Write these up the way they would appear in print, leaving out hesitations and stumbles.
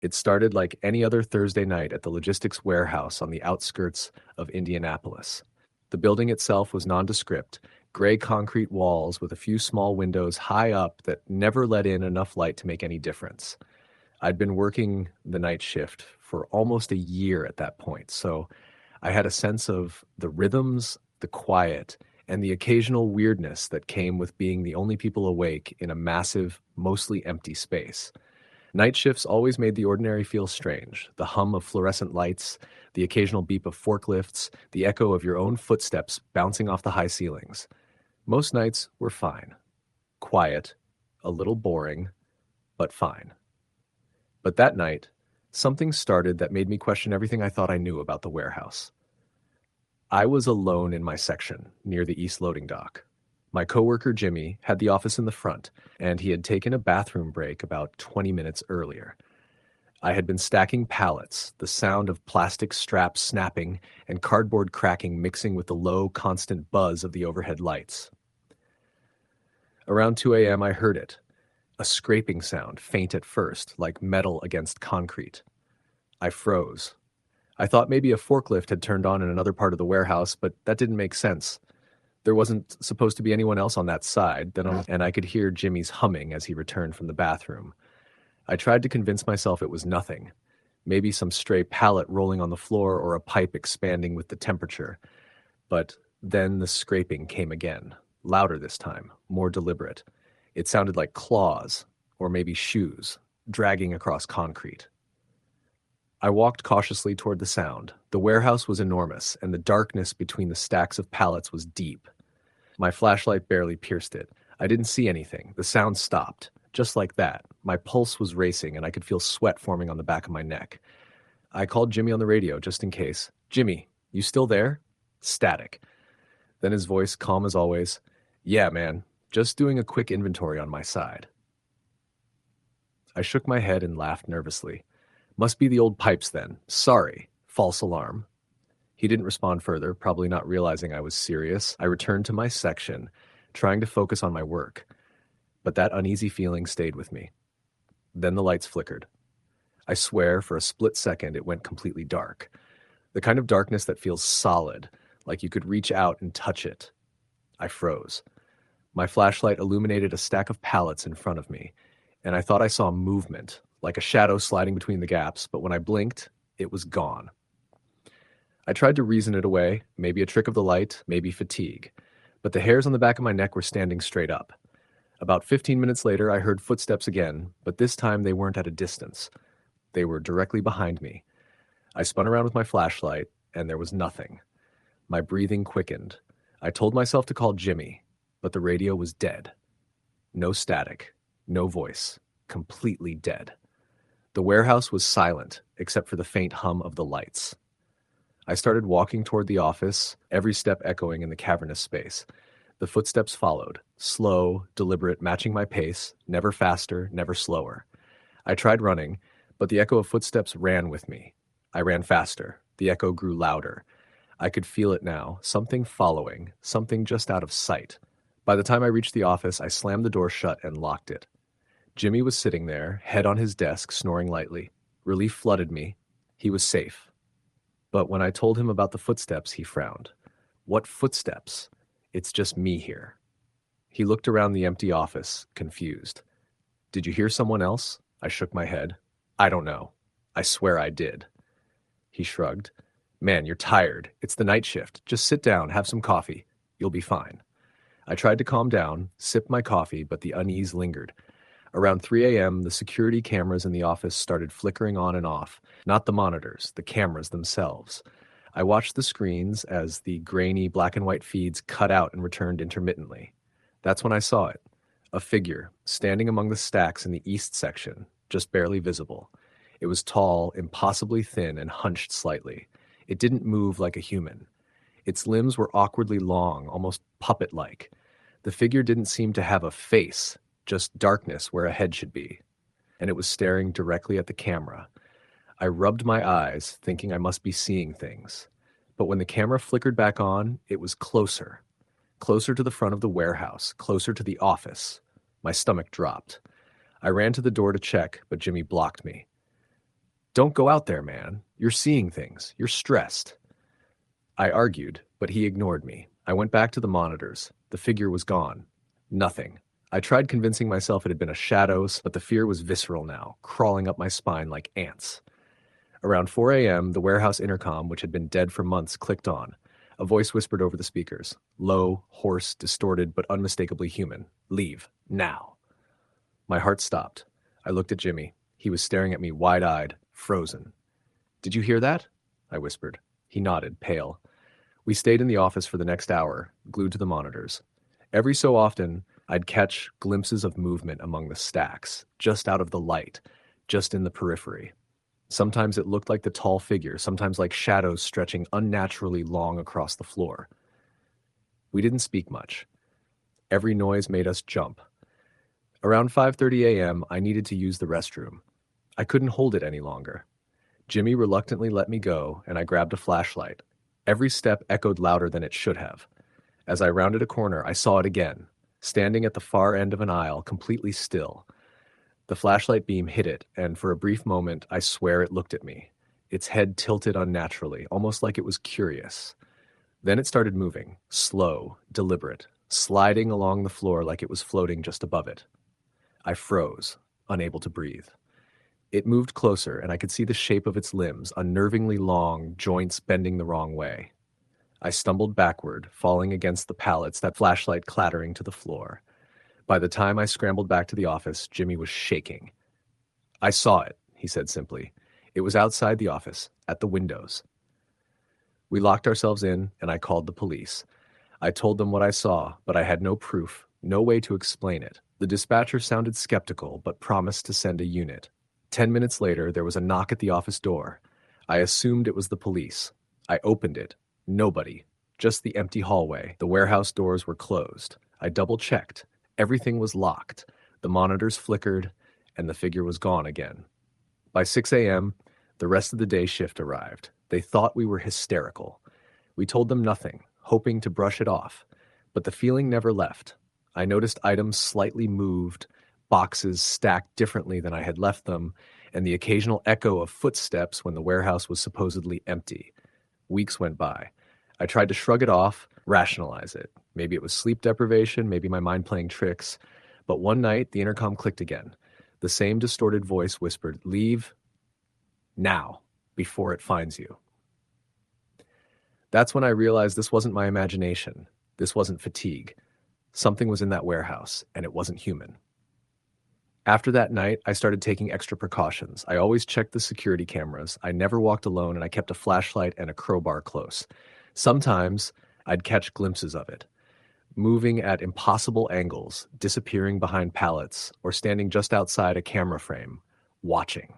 It started like any other Thursday night at the logistics warehouse on the outskirts of Indianapolis. The building itself was nondescript, gray concrete walls with a few small windows high up that never let in enough light to make any difference. I'd been working the night shift for almost a year at that point, so I had a sense of the rhythms, the quiet, and the occasional weirdness that came with being the only people awake in a massive, mostly empty space. Night shifts always made the ordinary feel strange. The hum of fluorescent lights, the occasional beep of forklifts, the echo of your own footsteps bouncing off the high ceilings. Most nights were fine. Quiet, a little boring, but fine. But that night, something started that made me question everything I thought I knew about the warehouse. I was alone in my section, near the east loading dock. My coworker Jimmy had the office in the front, and he had taken a bathroom break about 20 minutes earlier. I had been stacking pallets, the sound of plastic straps snapping and cardboard cracking mixing with the low, constant buzz of the overhead lights. Around 2 a.m. I heard it, a scraping sound, faint at first, like metal against concrete. I froze. I thought maybe a forklift had turned on in another part of the warehouse, but that didn't make sense. There wasn't supposed to be anyone else on that side, and I could hear Jimmy's humming as he returned from the bathroom. I tried to convince myself it was nothing. Maybe some stray pallet rolling on the floor or a pipe expanding with the temperature. But then the scraping came again, louder this time, more deliberate. It sounded like claws, or maybe shoes, dragging across concrete. I walked cautiously toward the sound. The warehouse was enormous, and the darkness between the stacks of pallets was deep. My flashlight barely pierced it. I didn't see anything. The sound stopped. Just like that. My pulse was racing, and I could feel sweat forming on the back of my neck. I called Jimmy on the radio, just in case. "Jimmy, you still there?" Static. Then his voice, calm as always. "Yeah, man. Just doing a quick inventory on my side." I shook my head and laughed nervously. "Must be the old pipes then. Sorry. False alarm." He didn't respond further, probably not realizing I was serious. I returned to my section, trying to focus on my work. But that uneasy feeling stayed with me. Then the lights flickered. I swear, for a split second, it went completely dark. The kind of darkness that feels solid, like you could reach out and touch it. I froze. My flashlight illuminated a stack of pallets in front of me, and I thought I saw movement, like a shadow sliding between the gaps, but when I blinked, it was gone. I tried to reason it away, maybe a trick of the light, maybe fatigue, but the hairs on the back of my neck were standing straight up. About 15 minutes later, I heard footsteps again, but this time they weren't at a distance. They were directly behind me. I spun around with my flashlight, and there was nothing. My breathing quickened. I told myself to call Jimmy, but the radio was dead. No static, no voice, completely dead. The warehouse was silent, except for the faint hum of the lights. I started walking toward the office, every step echoing in the cavernous space. The footsteps followed, slow, deliberate, matching my pace, never faster, never slower. I tried running, but the echo of footsteps ran with me. I ran faster. The echo grew louder. I could feel it now, something following, something just out of sight. By the time I reached the office, I slammed the door shut and locked it. Jimmy was sitting there, head on his desk, snoring lightly. Relief flooded me. He was safe. But when I told him about the footsteps, he frowned. "What footsteps? It's just me here." He looked around the empty office, confused. "Did you hear someone else?" I shook my head. "I don't know. I swear I did." He shrugged. "Man, you're tired. It's the night shift. Just sit down, have some coffee. You'll be fine." I tried to calm down, sipped my coffee, but the unease lingered. Around 3 a.m., the security cameras in the office started flickering on and off. Not the monitors, the cameras themselves. I watched the screens as the grainy black and white feeds cut out and returned intermittently. That's when I saw it. A figure, standing among the stacks in the east section, just barely visible. It was tall, impossibly thin, and hunched slightly. It didn't move like a human. Its limbs were awkwardly long, almost puppet-like. The figure didn't seem to have a face, just darkness where a head should be. And it was staring directly at the camera. I rubbed my eyes, thinking I must be seeing things. But when the camera flickered back on, it was closer. Closer to the front of the warehouse, closer to the office. My stomach dropped. I ran to the door to check, but Jimmy blocked me. Don't go out there, man. You're seeing things. You're stressed. I argued, but he ignored me. I went back to the monitors. The figure was gone. Nothing. I tried convincing myself it had been a shadow, but the fear was visceral now, crawling up my spine like ants. Around 4 a.m., the warehouse intercom, which had been dead for months, clicked on. A voice whispered over the speakers. Low, hoarse, distorted, but unmistakably human. Leave. Now. My heart stopped. I looked at Jimmy. He was staring at me wide-eyed, frozen. Did you hear that? I whispered. He nodded, pale. We stayed in the office for the next hour, glued to the monitors. Every so often, I'd catch glimpses of movement among the stacks, just out of the light, just in the periphery. Sometimes it looked like the tall figure, sometimes like shadows stretching unnaturally long across the floor. We didn't speak much. Every noise made us jump. Around 5:30 a.m., I needed to use the restroom. I couldn't hold it any longer. Jimmy reluctantly let me go, and I grabbed a flashlight. Every step echoed louder than it should have. As I rounded a corner, I saw it again, standing at the far end of an aisle, completely still. The flashlight beam hit it, and for a brief moment, I swear it looked at me. Its head tilted unnaturally, almost like it was curious. Then it started moving, slow, deliberate, sliding along the floor like it was floating just above it. I froze, unable to breathe. It moved closer, and I could see the shape of its limbs, unnervingly long, joints bending the wrong way. I stumbled backward, falling against the pallets, that flashlight clattering to the floor. By the time I scrambled back to the office, Jimmy was shaking. I saw it, he said simply. It was outside the office, at the windows. We locked ourselves in, and I called the police. I told them what I saw, but I had no proof, no way to explain it. The dispatcher sounded skeptical, but promised to send a unit. 10 minutes later, there was a knock at the office door. I assumed it was the police. I opened it. Nobody. Just the empty hallway. The warehouse doors were closed. I double-checked. Everything was locked. The monitors flickered, and the figure was gone again. By 6 a.m., the rest of the day shift arrived. They thought we were hysterical. We told them nothing, hoping to brush it off. But the feeling never left. I noticed items slightly moved, boxes stacked differently than I had left them, and the occasional echo of footsteps when the warehouse was supposedly empty. Weeks went by. I tried to shrug it off, rationalize it. Maybe it was sleep deprivation, maybe my mind playing tricks. But one night, the intercom clicked again. The same distorted voice whispered, "Leave now, before it finds you." That's when I realized this wasn't my imagination. This wasn't fatigue. Something was in that warehouse, and it wasn't human. After that night, I started taking extra precautions. I always checked the security cameras. I never walked alone, and I kept a flashlight and a crowbar close. Sometimes, I'd catch glimpses of it, moving at impossible angles, disappearing behind pallets, or standing just outside a camera frame, watching.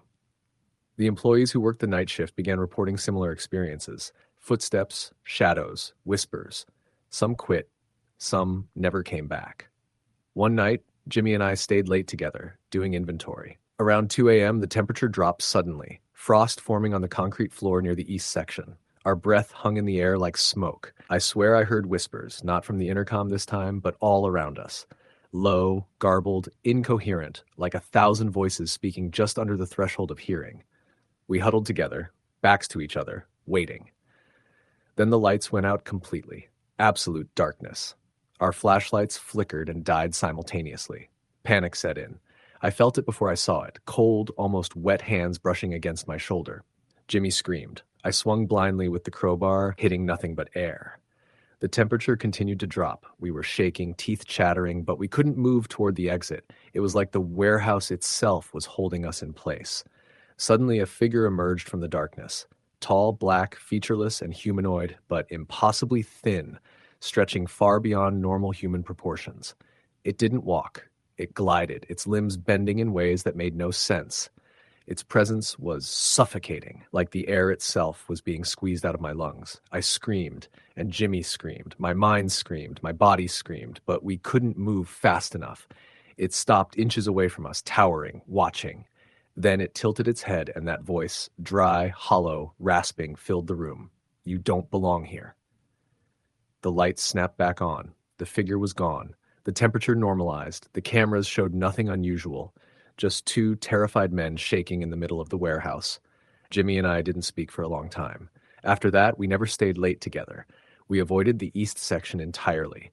The employees who worked the night shift began reporting similar experiences. Footsteps, shadows, whispers. Some quit. Some never came back. One night, Jimmy and I stayed late together, doing inventory. Around 2 a.m., the temperature dropped suddenly, frost forming on the concrete floor near the east section. Our breath hung in the air like smoke. I swear I heard whispers, not from the intercom this time, but all around us. Low, garbled, incoherent, like 1,000 voices speaking just under the threshold of hearing. We huddled together, backs to each other, waiting. Then the lights went out completely. Absolute darkness. Our flashlights flickered and died simultaneously. Panic set in. I felt it before I saw it, cold, almost wet hands brushing against my shoulder. Jimmy screamed. I swung blindly with the crowbar, hitting nothing but air. The temperature continued to drop. We were shaking, teeth chattering, but we couldn't move toward the exit. It was like the warehouse itself was holding us in place. Suddenly, a figure emerged from the darkness. Tall, black, featureless, and humanoid, but impossibly thin, stretching far beyond normal human proportions. It didn't walk. It glided, its limbs bending in ways that made no sense. Its presence was suffocating, like the air itself was being squeezed out of my lungs. I screamed, and Jimmy screamed. My mind screamed, my body screamed, but we couldn't move fast enough. It stopped inches away from us, towering, watching. Then it tilted its head, and that voice, dry, hollow, rasping, filled the room. "You don't belong here." The lights snapped back on. The figure was gone. The temperature normalized. The cameras showed nothing unusual. Just two terrified men shaking in the middle of the warehouse. Jimmy and I didn't speak for a long time. After that, we never stayed late together. We avoided the east section entirely.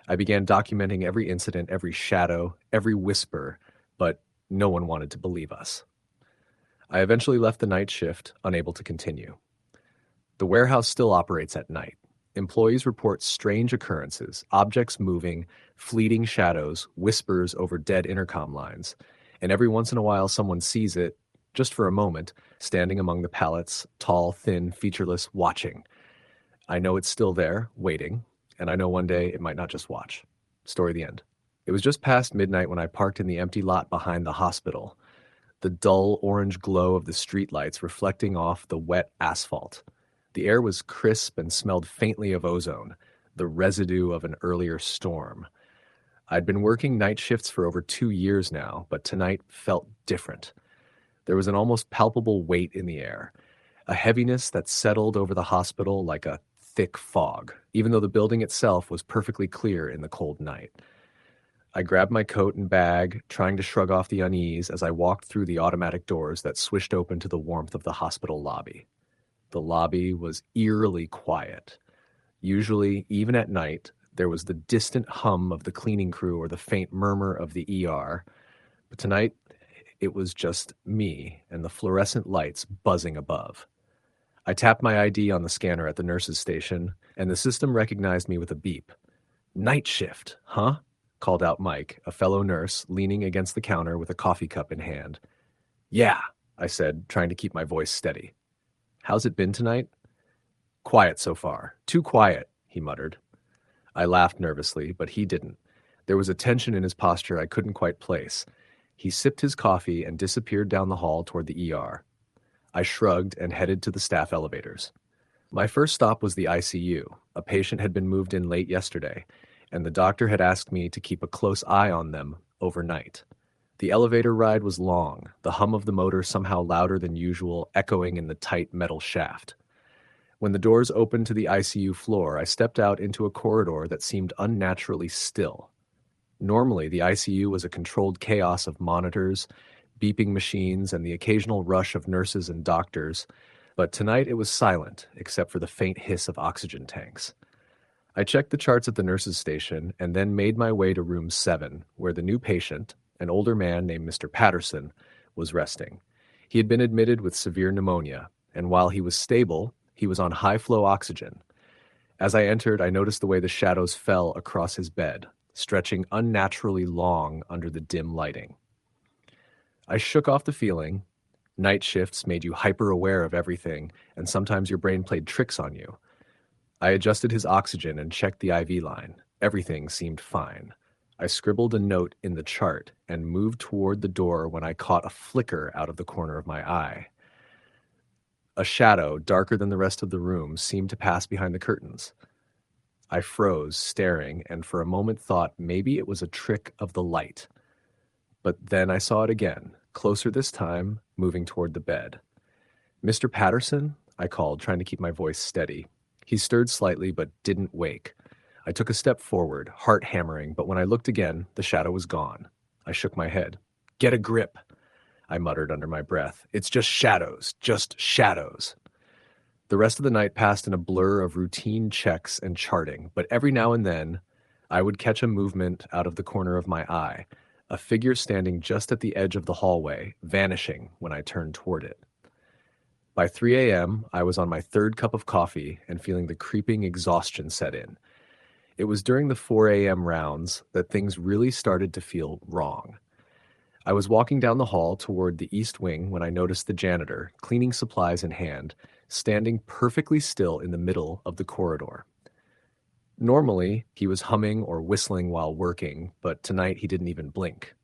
I began documenting every incident, every shadow, every whisper, but no one wanted to believe us. I eventually left the night shift, unable to continue. The warehouse still operates at night. Employees report strange occurrences, objects moving, fleeting shadows, whispers over dead intercom lines, and every once in a while someone sees it, just for a moment, standing among the pallets, tall, thin, featureless, watching. I know it's still there, waiting, and I know one day it might not just watch. Story the end. It was just past midnight when I parked in the empty lot behind the hospital, the dull orange glow of the streetlights reflecting off the wet asphalt. The air was crisp and smelled faintly of ozone, the residue of an earlier storm. I'd been working night shifts for over 2 years now, but tonight felt different. There was an almost palpable weight in the air, a heaviness that settled over the hospital like a thick fog, even though the building itself was perfectly clear in the cold night. I grabbed my coat and bag, trying to shrug off the unease as I walked through the automatic doors that swished open to the warmth of the hospital lobby. The lobby was eerily quiet. Usually, even at night, there was the distant hum of the cleaning crew or the faint murmur of the ER. But tonight, it was just me and the fluorescent lights buzzing above. I tapped my ID on the scanner at the nurse's station, and the system recognized me with a beep. "Night shift, huh?" called out Mike, a fellow nurse, leaning against the counter with a coffee cup in hand. "Yeah," I said, trying to keep my voice steady. "How's it been tonight?" "Quiet so far. Too quiet," he muttered. I laughed nervously, but he didn't. There was a tension in his posture I couldn't quite place. He sipped his coffee and disappeared down the hall toward the ER. I shrugged and headed to the staff elevators. My first stop was the ICU. A patient had been moved in late yesterday, and the doctor had asked me to keep a close eye on them overnight. The elevator ride was long, the hum of the motor somehow louder than usual, echoing in the tight metal shaft. When the doors opened to the ICU floor, I stepped out into a corridor that seemed unnaturally still. Normally, the ICU was a controlled chaos of monitors, beeping machines, and the occasional rush of nurses and doctors, but tonight it was silent, except for the faint hiss of oxygen tanks. I checked the charts at the nurse's station and then made my way to room 7, where the new patient, an older man named Mr. Patterson, was resting. He had been admitted with severe pneumonia, and while he was stable, he was on high-flow oxygen. As I entered, I noticed the way the shadows fell across his bed, stretching unnaturally long under the dim lighting. I shook off the feeling. Night shifts made you hyper-aware of everything, and sometimes your brain played tricks on you. I adjusted his oxygen and checked the IV line. Everything seemed fine. I scribbled a note in the chart and moved toward the door when I caught a flicker out of the corner of my eye. A shadow, darker than the rest of the room, seemed to pass behind the curtains. I froze, staring, and for a moment thought maybe it was a trick of the light. But then I saw it again, closer this time, moving toward the bed. "Mr. Patterson?" I called, trying to keep my voice steady. He stirred slightly, but didn't wake. I took a step forward, heart hammering, but when I looked again, the shadow was gone. I shook my head. "Get a grip," I muttered under my breath. "It's just shadows, just shadows." The rest of the night passed in a blur of routine checks and charting, but every now and then, I would catch a movement out of the corner of my eye, a figure standing just at the edge of the hallway, vanishing when I turned toward it. By 3 a.m., I was on my third cup of coffee and feeling the creeping exhaustion set in. It was during the 4 a.m. rounds that things really started to feel wrong. I was walking down the hall toward the east wing when I noticed the janitor, cleaning supplies in hand, standing perfectly still in the middle of the corridor. Normally, he was humming or whistling while working, but tonight he didn't even blink.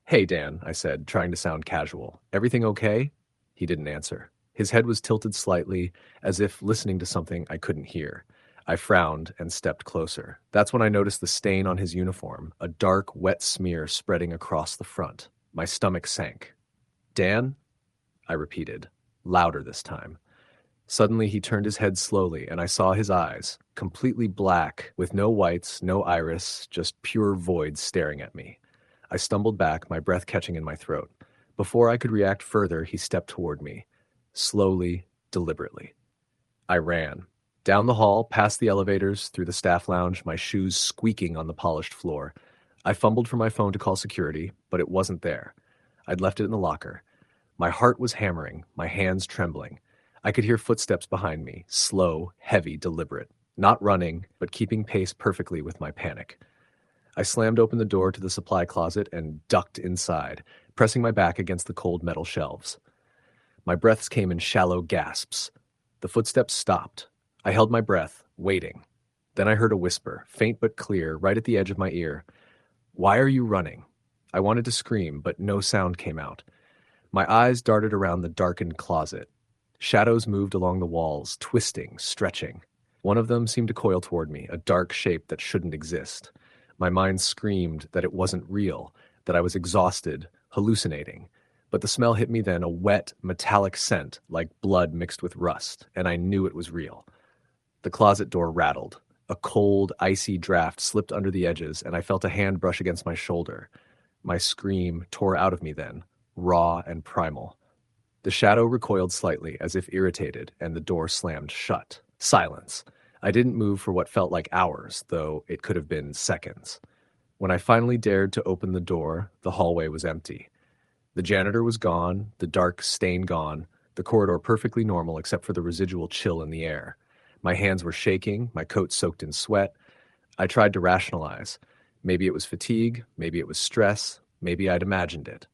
"Hey, Dan," I said, trying to sound casual. "Everything okay?" He didn't answer. His head was tilted slightly, as if listening to something I couldn't hear. I frowned and stepped closer. That's when I noticed the stain on his uniform, a dark, wet smear spreading across the front. My stomach sank. "Dan?" I repeated, louder this time. Suddenly he turned his head slowly, and I saw his eyes, completely black, with no whites, no iris, just pure void staring at me. I stumbled back, my breath catching in my throat. Before I could react further, he stepped toward me. Slowly, deliberately. I ran. Down the hall, past the elevators, through the staff lounge, my shoes squeaking on the polished floor. I fumbled for my phone to call security, but it wasn't there. I'd left it in the locker. My heart was hammering, my hands trembling. I could hear footsteps behind me, slow, heavy, deliberate. Not running, but keeping pace perfectly with my panic. I slammed open the door to the supply closet and ducked inside, pressing my back against the cold metal shelves. My breaths came in shallow gasps. The footsteps stopped. I held my breath, waiting. Then I heard a whisper, faint but clear, right at the edge of my ear. "Why are you running?" I wanted to scream, but no sound came out. My eyes darted around the darkened closet. Shadows moved along the walls, twisting, stretching. One of them seemed to coil toward me, a dark shape that shouldn't exist. My mind screamed that it wasn't real, that I was exhausted, hallucinating. But the smell hit me then, a wet, metallic scent, like blood mixed with rust, and I knew it was real. The closet door rattled. A cold, icy draft slipped under the edges, and I felt a hand brush against my shoulder. My scream tore out of me then, raw and primal. The shadow recoiled slightly, as if irritated, and the door slammed shut. Silence. I didn't move for what felt like hours, though it could have been seconds. When I finally dared to open the door, the hallway was empty. The janitor was gone, the dark stain gone, the corridor perfectly normal except for the residual chill in the air. My hands were shaking, my coat soaked in sweat. I tried to rationalize. Maybe it was fatigue, maybe it was stress, maybe I'd imagined it.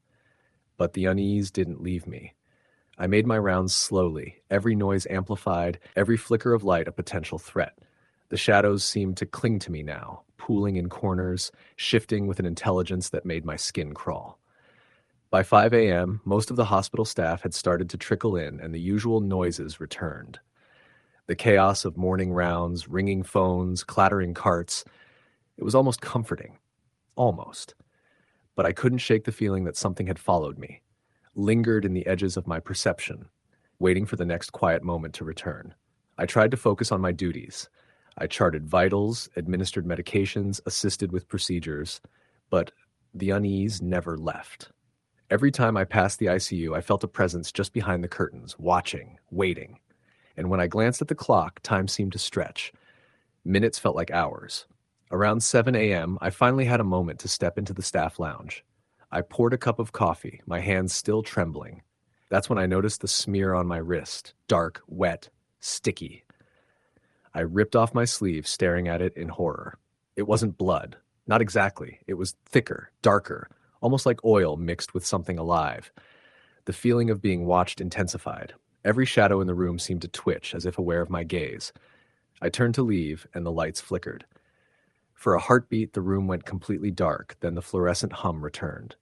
But the unease didn't leave me. I made my rounds slowly, every noise amplified, every flicker of light a potential threat. The shadows seemed to cling to me now, pooling in corners, shifting with an intelligence that made my skin crawl. By 5 a.m., most of the hospital staff had started to trickle in, and the usual noises returned. The chaos of morning rounds, ringing phones, clattering carts. It was almost comforting. Almost. But I couldn't shake the feeling that something had followed me, lingered in the edges of my perception, waiting for the next quiet moment to return. I tried to focus on my duties. I charted vitals, administered medications, assisted with procedures, but the unease never left. Every time I passed the ICU, I felt a presence just behind the curtains, watching, waiting. And when I glanced at the clock, time seemed to stretch. Minutes felt like hours. Around 7 a.m., I finally had a moment to step into the staff lounge. I poured a cup of coffee, my hands still trembling. That's when I noticed the smear on my wrist, dark, wet, sticky. I ripped off my sleeve, staring at it in horror. It wasn't blood. Not exactly. It was thicker, darker, almost like oil mixed with something alive. The feeling of being watched intensified. Every shadow in the room seemed to twitch, as if aware of my gaze. I turned to leave, and the lights flickered. For a heartbeat, the room went completely dark, then the fluorescent hum returned.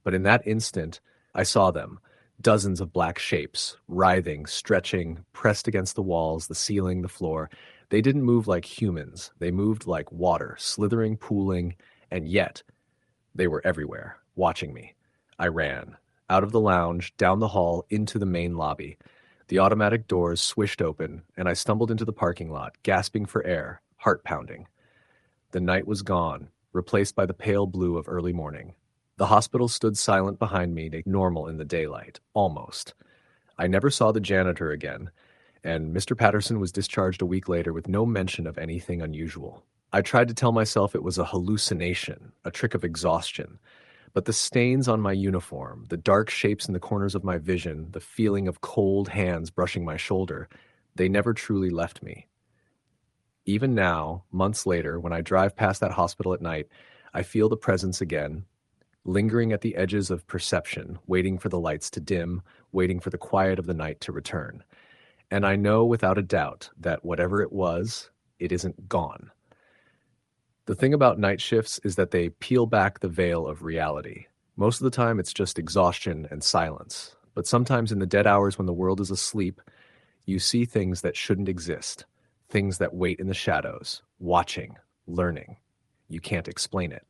But in that instant, I saw them, dozens of black shapes, writhing, stretching, pressed against the walls, the ceiling, the floor. They didn't move like humans. They moved like water, slithering, pooling, and yet they were everywhere, watching me. I ran, out of the lounge, down the hall, into the main lobby. The automatic doors swished open, and I stumbled into the parking lot, gasping for air, heart pounding. The night was gone, replaced by the pale blue of early morning. The hospital stood silent behind me, normal in the daylight, almost. I never saw the janitor again, and Mr. Patterson was discharged a week later with no mention of anything unusual. I tried to tell myself it was a hallucination, a trick of exhaustion. But the stains on my uniform, the dark shapes in the corners of my vision, the feeling of cold hands brushing my shoulder, they never truly left me. Even now, months later, when I drive past that hospital at night, I feel the presence again, lingering at the edges of perception, waiting for the lights to dim, waiting for the quiet of the night to return. And I know without a doubt that whatever it was, it isn't gone. The thing about night shifts is that they peel back the veil of reality. Most of the time, it's just exhaustion and silence. But sometimes in the dead hours when the world is asleep, you see things that shouldn't exist, things that wait in the shadows, watching, learning. You can't explain it.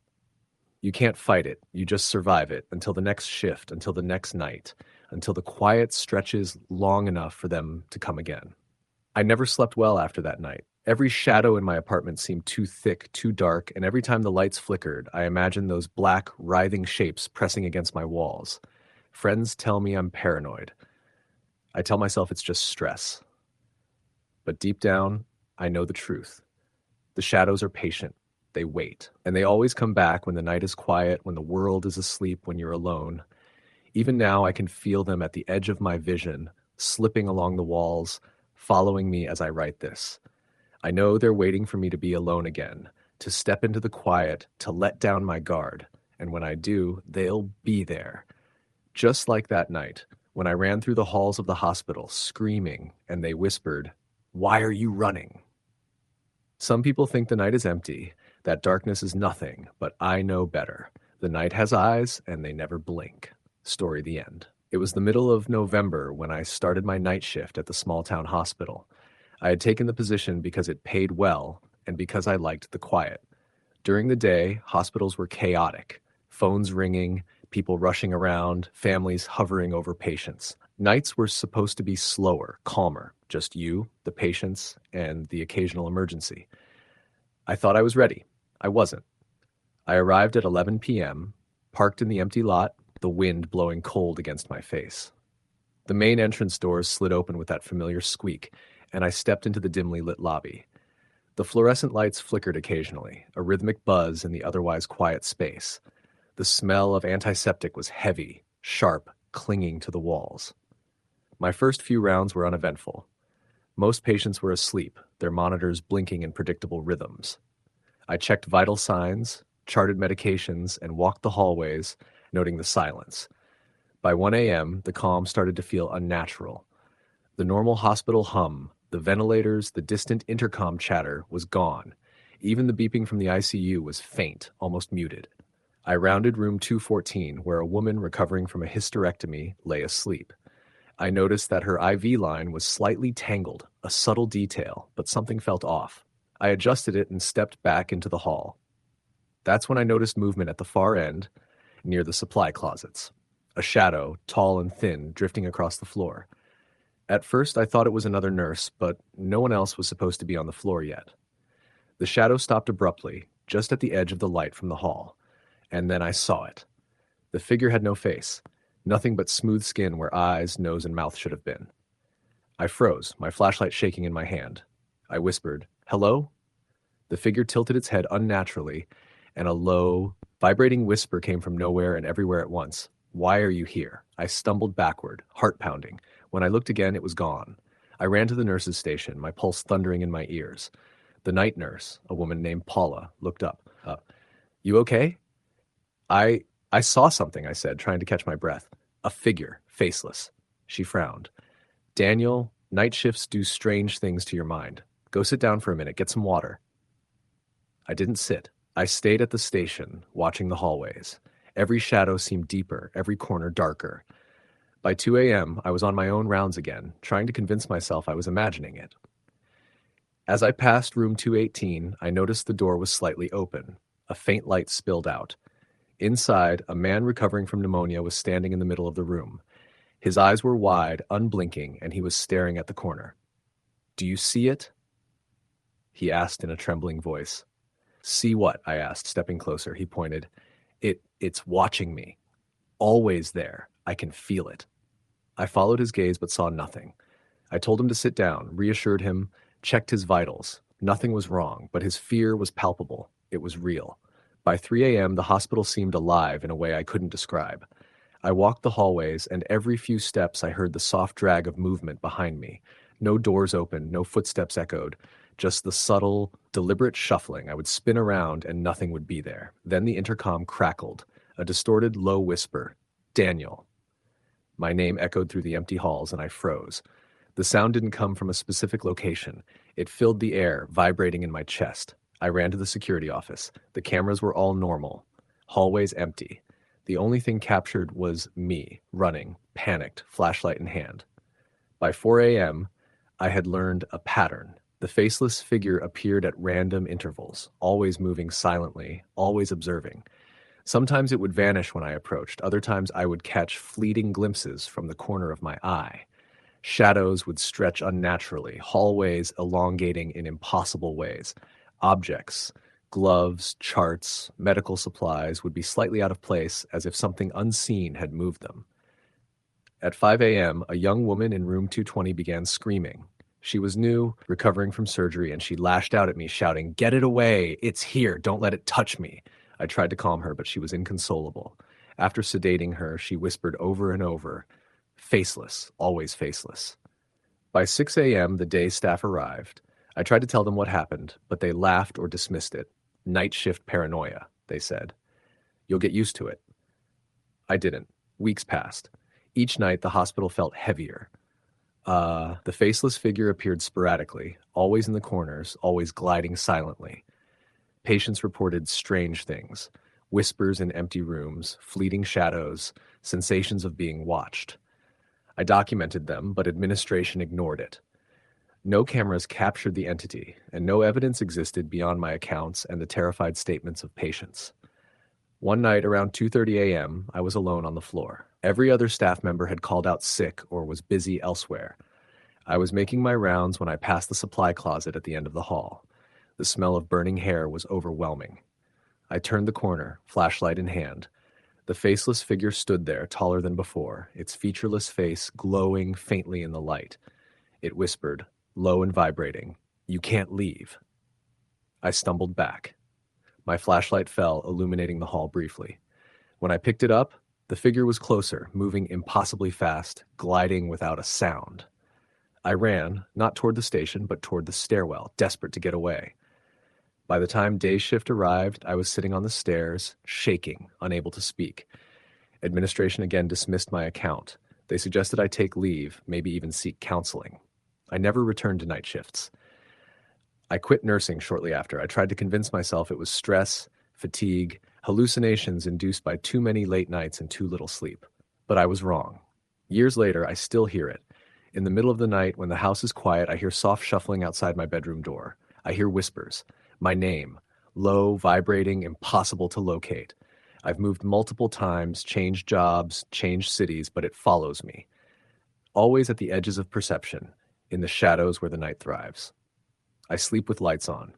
You can't fight it. You just survive it until the next shift, until the next night, until the quiet stretches long enough for them to come again. I never slept well after that night. Every shadow in my apartment seemed too thick, too dark, and every time the lights flickered, I imagined those black, writhing shapes pressing against my walls. Friends tell me I'm paranoid. I tell myself it's just stress. But deep down, I know the truth. The shadows are patient. They wait. And they always come back when the night is quiet, when the world is asleep, when you're alone. Even now, I can feel them at the edge of my vision, slipping along the walls, following me as I write this. I know they're waiting for me to be alone again, to step into the quiet, to let down my guard. And when I do, they'll be there. Just like that night, when I ran through the halls of the hospital, screaming, and they whispered, "Why are you running?" Some people think the night is empty, that darkness is nothing, but I know better. The night has eyes, and they never blink. Story the end. It was the middle of November when I started my night shift at the small town hospital. I had taken the position because it paid well and because I liked the quiet. During the day, hospitals were chaotic. Phones ringing, people rushing around, families hovering over patients. Nights were supposed to be slower, calmer, just you, the patients, and the occasional emergency. I thought I was ready. I wasn't. I arrived at 11 p.m., parked in the empty lot, the wind blowing cold against my face. The main entrance doors slid open with that familiar squeak, and I stepped into the dimly lit lobby. The fluorescent lights flickered occasionally, a rhythmic buzz in the otherwise quiet space. The smell of antiseptic was heavy, sharp, clinging to the walls. My first few rounds were uneventful. Most patients were asleep, their monitors blinking in predictable rhythms. I checked vital signs, charted medications, and walked the hallways, noting the silence. By 1 a.m., the calm started to feel unnatural. The normal hospital hum, the ventilators, the distant intercom chatter was gone. Even the beeping from the ICU was faint, almost muted. I rounded room 214, where a woman recovering from a hysterectomy lay asleep. I noticed that her IV line was slightly tangled, a subtle detail, but something felt off. I adjusted it and stepped back into the hall. That's when I noticed movement at the far end, near the supply closets. A shadow, tall and thin, drifting across the floor. At first, I thought it was another nurse, but no one else was supposed to be on the floor yet. The shadow stopped abruptly, just at the edge of the light from the hall, and then I saw it. The figure had no face, nothing but smooth skin where eyes, nose, and mouth should have been. I froze, my flashlight shaking in my hand. I whispered, "Hello?" The figure tilted its head unnaturally, and a low, vibrating whisper came from nowhere and everywhere at once. "Why are you here?" I stumbled backward, heart pounding. When I looked again, it was gone. I ran to the nurse's station, my pulse thundering in my ears. The night nurse, a woman named Paula, looked up. "You okay?" I saw something," I said, trying to catch my breath. "A figure, faceless." She frowned. "Daniel, night shifts do strange things to your mind. Go sit down for a minute, get some water." I didn't sit. I stayed at the station, watching the hallways. Every shadow seemed deeper, every corner darker. By 2 a.m., I was on my own rounds again, trying to convince myself I was imagining it. As I passed room 218, I noticed the door was slightly open. A faint light spilled out. Inside, a man recovering from pneumonia was standing in the middle of the room. His eyes were wide, unblinking, and he was staring at the corner. "Do you see it?" he asked in a trembling voice. "See what?" I asked, stepping closer. He pointed. It's watching me. Always there. I can feel it." I followed his gaze but saw nothing. I told him to sit down, reassured him, checked his vitals. Nothing was wrong, but his fear was palpable. It was real. By 3 a.m., the hospital seemed alive in a way I couldn't describe. I walked the hallways, and every few steps I heard the soft drag of movement behind me. No doors opened, no footsteps echoed, just the subtle, deliberate shuffling. I would spin around and nothing would be there. Then the intercom crackled, a distorted, low whisper. "Daniel." My name echoed through the empty halls, and I froze. The sound didn't come from a specific location. It filled the air, vibrating in my chest. I ran to the security office. The cameras were all normal. Hallways empty. The only thing captured was me, running, panicked, flashlight in hand. By 4 a.m., I had learned a pattern. The faceless figure appeared at random intervals, always moving silently, always observing. Sometimes it would vanish when I approached. Other times I would catch fleeting glimpses from the corner of my eye. Shadows would stretch unnaturally, hallways elongating in impossible ways. Objects, gloves, charts, medical supplies would be slightly out of place as if something unseen had moved them. At 5 a.m., a young woman in room 220 began screaming. She was new, recovering from surgery, and she lashed out at me, shouting, "Get it away! It's here! Don't let it touch me!" I tried to calm her, but she was inconsolable. After sedating her, she whispered over and over, "Faceless, always faceless." By 6 a.m., the day staff arrived. I tried to tell them what happened, but they laughed or dismissed it. "Night shift paranoia," they said. "You'll get used to it." I didn't. Weeks passed. Each night, the hospital felt heavier. The faceless figure appeared sporadically, always in the corners, always gliding silently. Patients reported strange things: whispers in empty rooms, fleeting shadows, sensations of being watched. I documented them, but administration ignored it. No cameras captured the entity, and no evidence existed beyond my accounts and the terrified statements of patients. One night around 2:30 a.m., I was alone on the floor. Every other staff member had called out sick or was busy elsewhere. I was making my rounds when I passed the supply closet at the end of the hall. The smell of burning hair was overwhelming. I turned the corner, flashlight in hand. The faceless figure stood there, taller than before, its featureless face glowing faintly in the light. It whispered, low and vibrating, "You can't leave." I stumbled back. My flashlight fell, illuminating the hall briefly. When I picked it up, the figure was closer, moving impossibly fast, gliding without a sound. I ran, not toward the station, but toward the stairwell, desperate to get away. By the time day shift arrived, I was sitting on the stairs, shaking, unable to speak. Administration again dismissed my account. They suggested I take leave, maybe even seek counseling. I never returned to night shifts. I quit nursing shortly after. I tried to convince myself it was stress, fatigue, hallucinations induced by too many late nights and too little sleep. But I was wrong. Years later, I still hear it. In the middle of the night, when the house is quiet, I hear soft shuffling outside my bedroom door. I hear whispers. My name. Low, vibrating, impossible to locate. I've moved multiple times, changed jobs, changed cities, but it follows me. Always at the edges of perception, in the shadows where the night thrives. I sleep with lights on.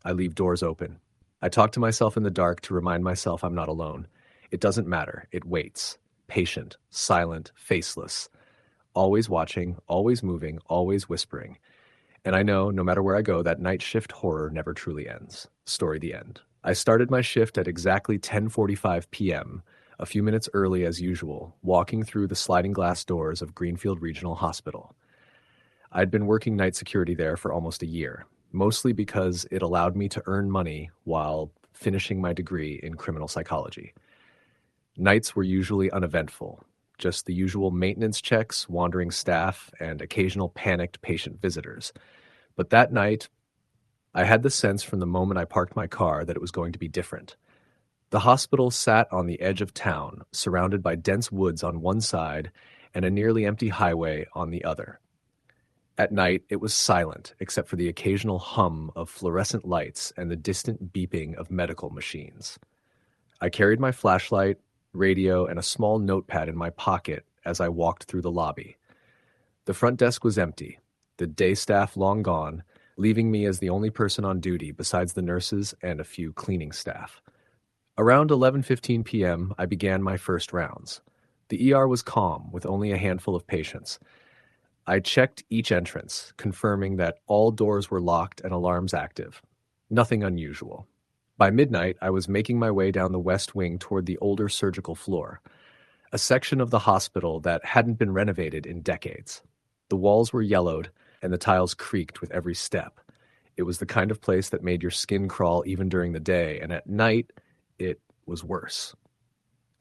I leave doors open. I talk to myself in the dark to remind myself I'm not alone. It doesn't matter. It waits. Patient, silent, faceless. Always watching, always moving, always whispering. And I know, no matter where I go, that night shift horror never truly ends. Story the end. I started my shift at exactly 10:45 p.m., a few minutes early as usual, walking through the sliding glass doors of Greenfield Regional Hospital. I'd been working night security there for almost a year, mostly because it allowed me to earn money while finishing my degree in criminal psychology. Nights were usually uneventful, just the usual maintenance checks, wandering staff, and occasional panicked patient visitors. But that night, I had the sense from the moment I parked my car that it was going to be different. The hospital sat on the edge of town, surrounded by dense woods on one side and a nearly empty highway on the other. At night, it was silent, except for the occasional hum of fluorescent lights and the distant beeping of medical machines. I carried my flashlight, radio, and a small notepad in my pocket as I walked through the lobby. The front desk was empty, the day staff long gone, leaving me as the only person on duty besides the nurses and a few cleaning staff. Around 11:15 p.m., I began my first rounds. The ER was calm, with only a handful of patients. I checked each entrance, confirming that all doors were locked and alarms active. Nothing unusual. By midnight, I was making my way down the west wing toward the older surgical floor, a section of the hospital that hadn't been renovated in decades. The walls were yellowed, and the tiles creaked with every step. It was the kind of place that made your skin crawl even during the day, and at night, it was worse.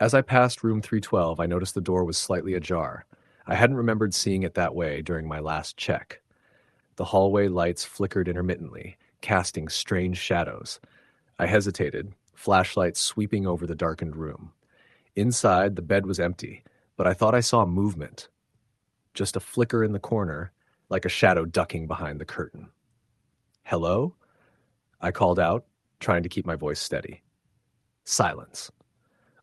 As I passed room 312, I noticed the door was slightly ajar. I hadn't remembered seeing it that way during my last check. The hallway lights flickered intermittently, casting strange shadows. I hesitated, flashlight sweeping over the darkened room. Inside, the bed was empty, but I thought I saw movement. Just a flicker in the corner, like a shadow ducking behind the curtain. "Hello?" I called out, trying to keep my voice steady. Silence.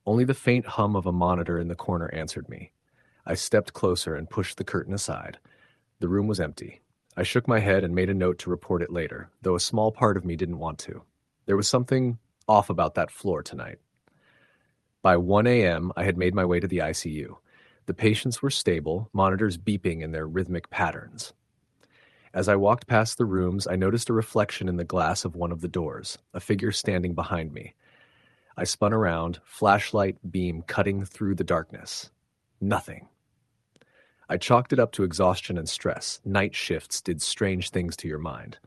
Only the faint hum of a monitor in the corner answered me. I stepped closer and pushed the curtain aside. The room was empty. I shook my head and made a note to report it later, though a small part of me didn't want to. There was something off about that floor tonight. By 1 a.m., I had made my way to the ICU. The patients were stable, monitors beeping in their rhythmic patterns. As I walked past the rooms, I noticed a reflection in the glass of one of the doors, a figure standing behind me. I spun around, flashlight beam cutting through the darkness. Nothing. I chalked it up to exhaustion and stress. Night shifts did strange things to your mind.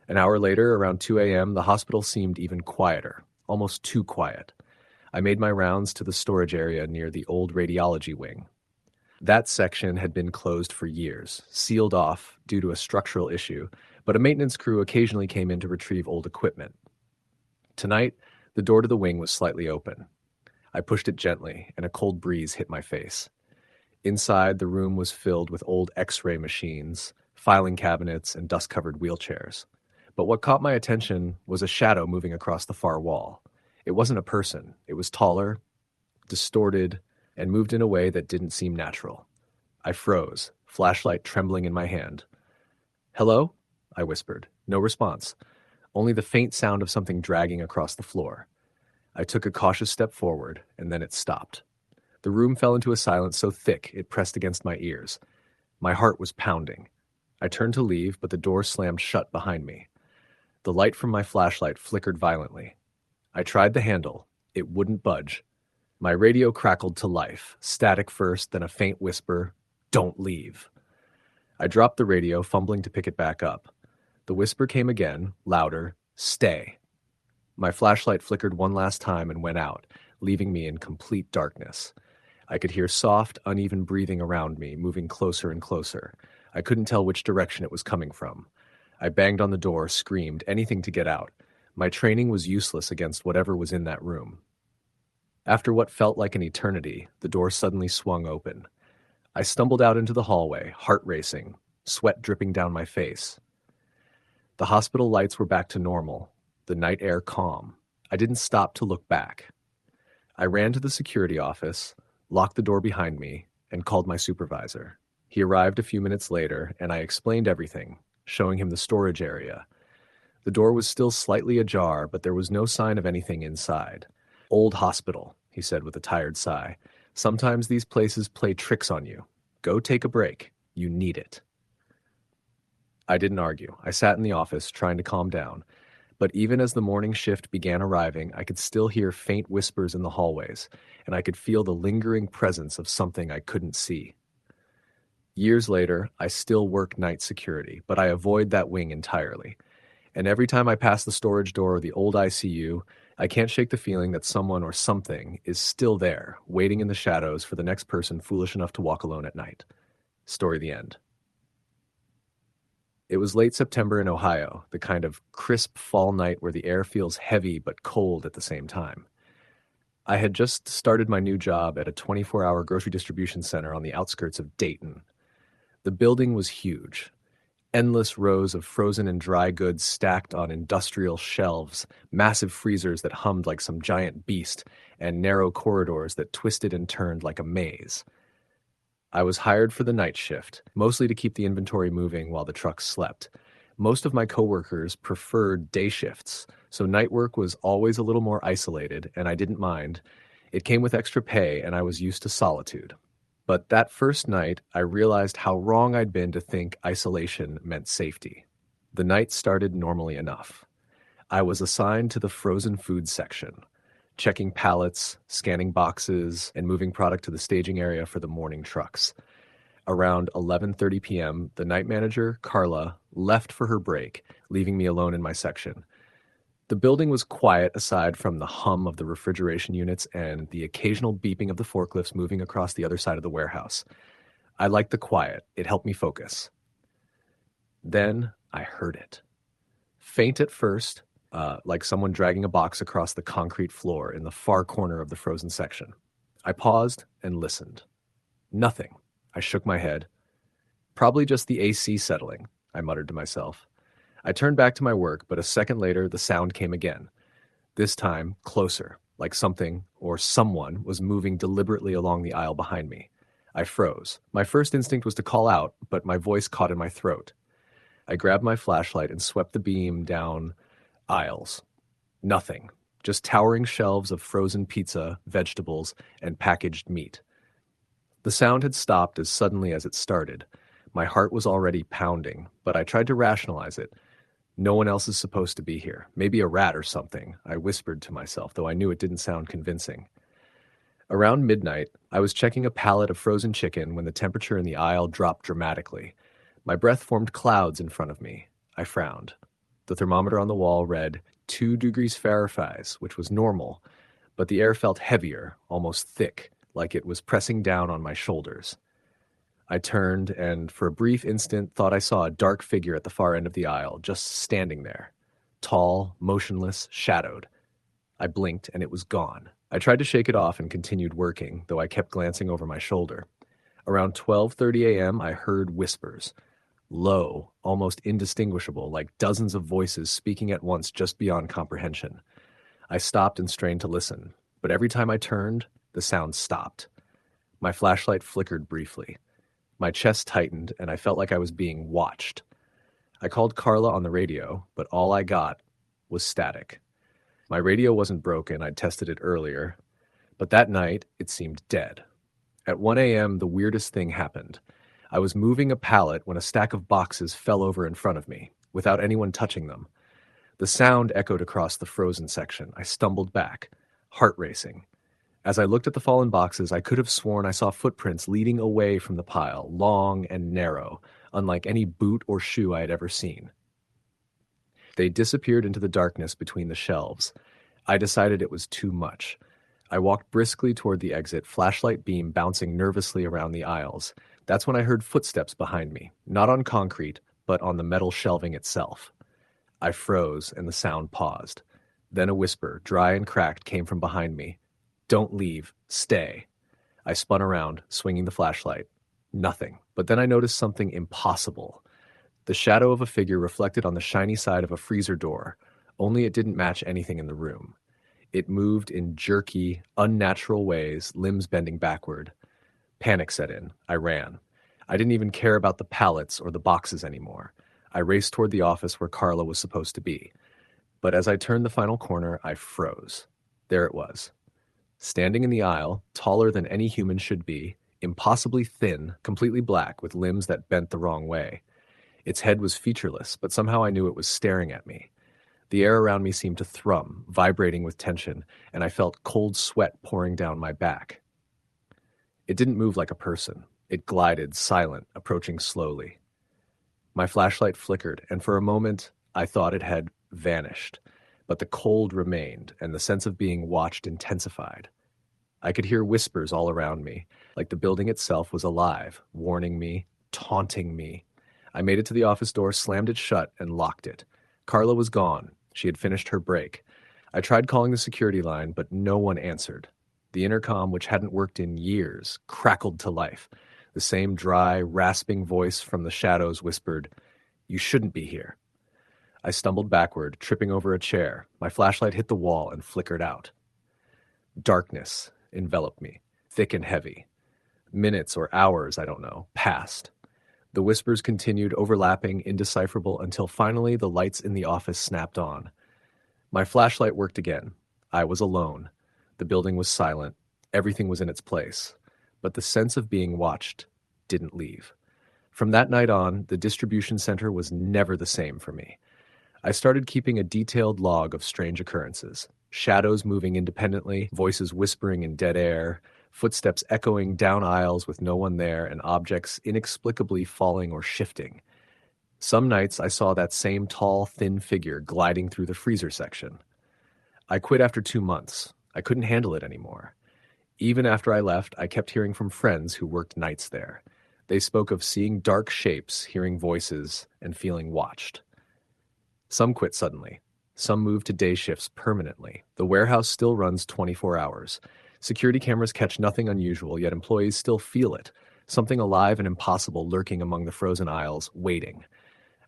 An hour later, around 2 a.m., the hospital seemed even quieter, almost too quiet. I made my rounds to the storage area near the old radiology wing. That section had been closed for years, sealed off due to a structural issue, but a maintenance crew occasionally came in to retrieve old equipment. Tonight, the door to the wing was slightly open. I pushed it gently, and a cold breeze hit my face. Inside, the room was filled with old X-ray machines, filing cabinets, and dust-covered wheelchairs. But what caught my attention was a shadow moving across the far wall. It wasn't a person. It was taller, distorted, and moved in a way that didn't seem natural. I froze, flashlight trembling in my hand. "Hello?" I whispered. No response, only the faint sound of something dragging across the floor. I took a cautious step forward, and then it stopped. The room fell into a silence so thick it pressed against my ears. My heart was pounding. I turned to leave, but the door slammed shut behind me. The light from my flashlight flickered violently. I tried the handle. It wouldn't budge. My radio crackled to life, static first, then a faint whisper, "Don't leave." I dropped the radio, fumbling to pick it back up. The whisper came again, louder, "Stay." My flashlight flickered one last time and went out, leaving me in complete darkness. I could hear soft, uneven breathing around me, moving closer and closer. I couldn't tell which direction it was coming from. I banged on the door, screamed, anything to get out. My training was useless against whatever was in that room. After what felt like an eternity, the door suddenly swung open. I stumbled out into the hallway, heart racing, sweat dripping down my face. The hospital lights were back to normal, the night air calm. I didn't stop to look back. I ran to the security office, locked the door behind me, and called my supervisor. He arrived a few minutes later, and I explained everything, showing him the storage area. The door was still slightly ajar, but there was no sign of anything inside. "Old hospital," he said with a tired sigh. "Sometimes these places play tricks on you. Go take a break. You need it." I didn't argue. I sat in the office, trying to calm down. But even as the morning shift began arriving, I could still hear faint whispers in the hallways, and I could feel the lingering presence of something I couldn't see. Years later, I still work night security, but I avoid that wing entirely. And every time I pass the storage door or the old ICU, I can't shake the feeling that someone or something is still there, waiting in the shadows for the next person foolish enough to walk alone at night. Story the end. It was late September in Ohio, the kind of crisp fall night where the air feels heavy but cold at the same time. I had just started my new job at a 24-hour grocery distribution center on the outskirts of Dayton. The building was huge. Endless rows of frozen and dry goods stacked on industrial shelves, massive freezers that hummed like some giant beast, and narrow corridors that twisted and turned like a maze. I was hired for the night shift, mostly to keep the inventory moving while the trucks slept. Most of my coworkers preferred day shifts, so night work was always a little more isolated, and I didn't mind. It came with extra pay, and I was used to solitude. But that first night, I realized how wrong I'd been to think isolation meant safety. The night started normally enough. I was assigned to the frozen food section, checking pallets, scanning boxes, and moving product to the staging area for the morning trucks. Around 11:30 p.m., the night manager, Carla, left for her break, leaving me alone in my section. The building was quiet aside from the hum of the refrigeration units and the occasional beeping of the forklifts moving across the other side of the warehouse. I liked the quiet. It helped me focus. Then I heard it. Faint at first, like someone dragging a box across the concrete floor in the far corner of the frozen section. I paused and listened. Nothing. I shook my head. "Probably just the AC settling," I muttered to myself. I turned back to my work, but a second later the sound came again. This time, closer, like something or someone was moving deliberately along the aisle behind me. I froze. My first instinct was to call out, but my voice caught in my throat. I grabbed my flashlight and swept the beam down aisles. Nothing. Just towering shelves of frozen pizza, vegetables, and packaged meat. The sound had stopped as suddenly as it started. My heart was already pounding, but I tried to rationalize it. No one else is supposed to be here. Maybe a rat or something, I whispered to myself, though I knew it didn't sound convincing. Around midnight, I was checking a pallet of frozen chicken when the temperature in the aisle dropped dramatically. My breath formed clouds in front of me. I frowned. The thermometer on the wall read 2 degrees Fahrenheit, which was normal, but the air felt heavier, almost thick, like it was pressing down on my shoulders. I turned and, for a brief instant, thought I saw a dark figure at the far end of the aisle, just standing there. Tall, motionless, shadowed. I blinked and it was gone. I tried to shake it off and continued working, though I kept glancing over my shoulder. Around 12:30 a.m., I heard whispers. Low, almost indistinguishable, like dozens of voices speaking at once just beyond comprehension. I stopped and strained to listen, but every time I turned, the sound stopped. My flashlight flickered briefly. My chest tightened, and I felt like I was being watched. I called Carla on the radio, but all I got was static. My radio wasn't broken, I'd tested it earlier, but that night, it seemed dead. At 1 a.m., the weirdest thing happened. I was moving a pallet when a stack of boxes fell over in front of me, without anyone touching them. The sound echoed across the frozen section. I stumbled back, heart racing. As I looked at the fallen boxes, I could have sworn I saw footprints leading away from the pile, long and narrow, unlike any boot or shoe I had ever seen. They disappeared into the darkness between the shelves. I decided it was too much. I walked briskly toward the exit, flashlight beam bouncing nervously around the aisles. That's when I heard footsteps behind me, not on concrete, but on the metal shelving itself. I froze, and the sound paused. Then a whisper, dry and cracked, came from behind me. "Don't leave. Stay." I spun around, swinging the flashlight. Nothing. But then I noticed something impossible. The shadow of a figure reflected on the shiny side of a freezer door, only it didn't match anything in the room. It moved in jerky, unnatural ways, limbs bending backward. Panic set in. I ran. I didn't even care about the pallets or the boxes anymore. I raced toward the office where Carla was supposed to be. But as I turned the final corner, I froze. There it was. Standing in the aisle, taller than any human should be, impossibly thin, completely black, with limbs that bent the wrong way. Its head was featureless, but somehow I knew it was staring at me. The air around me seemed to thrum, vibrating with tension, and I felt cold sweat pouring down my back. It didn't move like a person. It glided, silent, approaching slowly. My flashlight flickered, and for a moment, I thought it had vanished. But the cold remained, and the sense of being watched intensified. I could hear whispers all around me, like the building itself was alive, warning me, taunting me. I made it to the office door, slammed it shut, and locked it. Carla was gone. She had finished her break. I tried calling the security line, but no one answered. The intercom, which hadn't worked in years, crackled to life. The same dry, rasping voice from the shadows whispered, "You shouldn't be here." I stumbled backward, tripping over a chair. My flashlight hit the wall and flickered out. Darkness enveloped me, thick and heavy. Minutes or hours, I don't know, passed. The whispers continued, overlapping, indecipherable, until finally the lights in the office snapped on. My flashlight worked again. I was alone. The building was silent. Everything was in its place. But the sense of being watched didn't leave. From that night on, the distribution center was never the same for me. I started keeping a detailed log of strange occurrences. Shadows moving independently, voices whispering in dead air, footsteps echoing down aisles with no one there, and objects inexplicably falling or shifting. Some nights I saw that same tall, thin figure gliding through the freezer section. I quit after 2 months. I couldn't handle it anymore. Even after I left, I kept hearing from friends who worked nights there. They spoke of seeing dark shapes, hearing voices, and feeling watched. Some quit suddenly. Some moved to day shifts permanently. The warehouse still runs 24 hours. Security cameras catch nothing unusual, yet employees still feel it. Something alive and impossible lurking among the frozen aisles, waiting.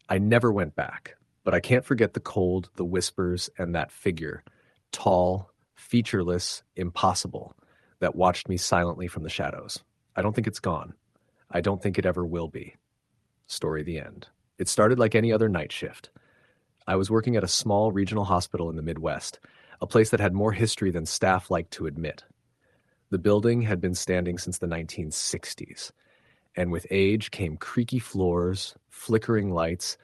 I never went back, but I can't forget the cold, the whispers, and that figure. Tall, featureless, impossible, that watched me silently from the shadows. I don't think it's gone. I don't think it ever will be. Story the end. It started like any other night shift. I was working at a small regional hospital in the Midwest, a place that had more history than staff liked to admit. The building had been standing since the 1960s, and with age came creaky floors, flickering lights,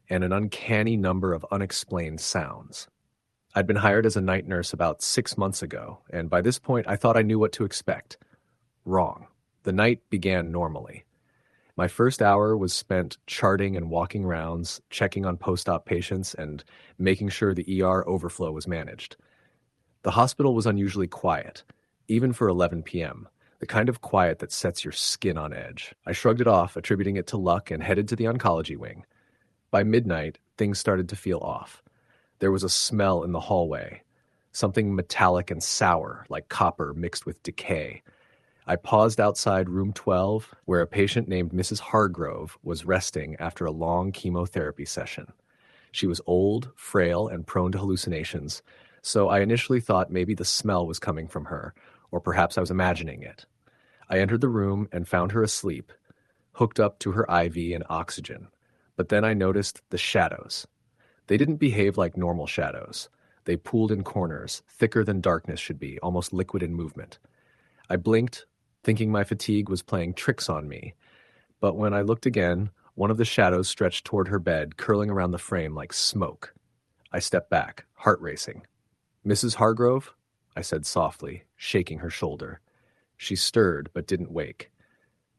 and an uncanny number of unexplained sounds. I'd been hired as a night nurse about 6 months ago, and by this point I thought I knew what to expect. Wrong. The night began normally. My first hour was spent charting and walking rounds, checking on post-op patients, and making sure the ER overflow was managed. The hospital was unusually quiet, even for 11 p.m., the kind of quiet that sets your skin on edge. I shrugged it off, attributing it to luck, and headed to the oncology wing. By midnight, things started to feel off. There was a smell in the hallway, something metallic and sour, like copper mixed with decay. I paused outside room 12, where a patient named Mrs. Hargrove was resting after a long chemotherapy session. She was old, frail, and prone to hallucinations, so I initially thought maybe the smell was coming from her, or perhaps I was imagining it. I entered the room and found her asleep, hooked up to her IV and oxygen. But then I noticed the shadows. They didn't behave like normal shadows. They pooled in corners, thicker than darkness should be, almost liquid in movement. I blinked, thinking my fatigue was playing tricks on me. But when I looked again, one of the shadows stretched toward her bed, curling around the frame like smoke. I stepped back, heart racing. "Mrs. Hargrove?" I said softly, shaking her shoulder. She stirred, but didn't wake.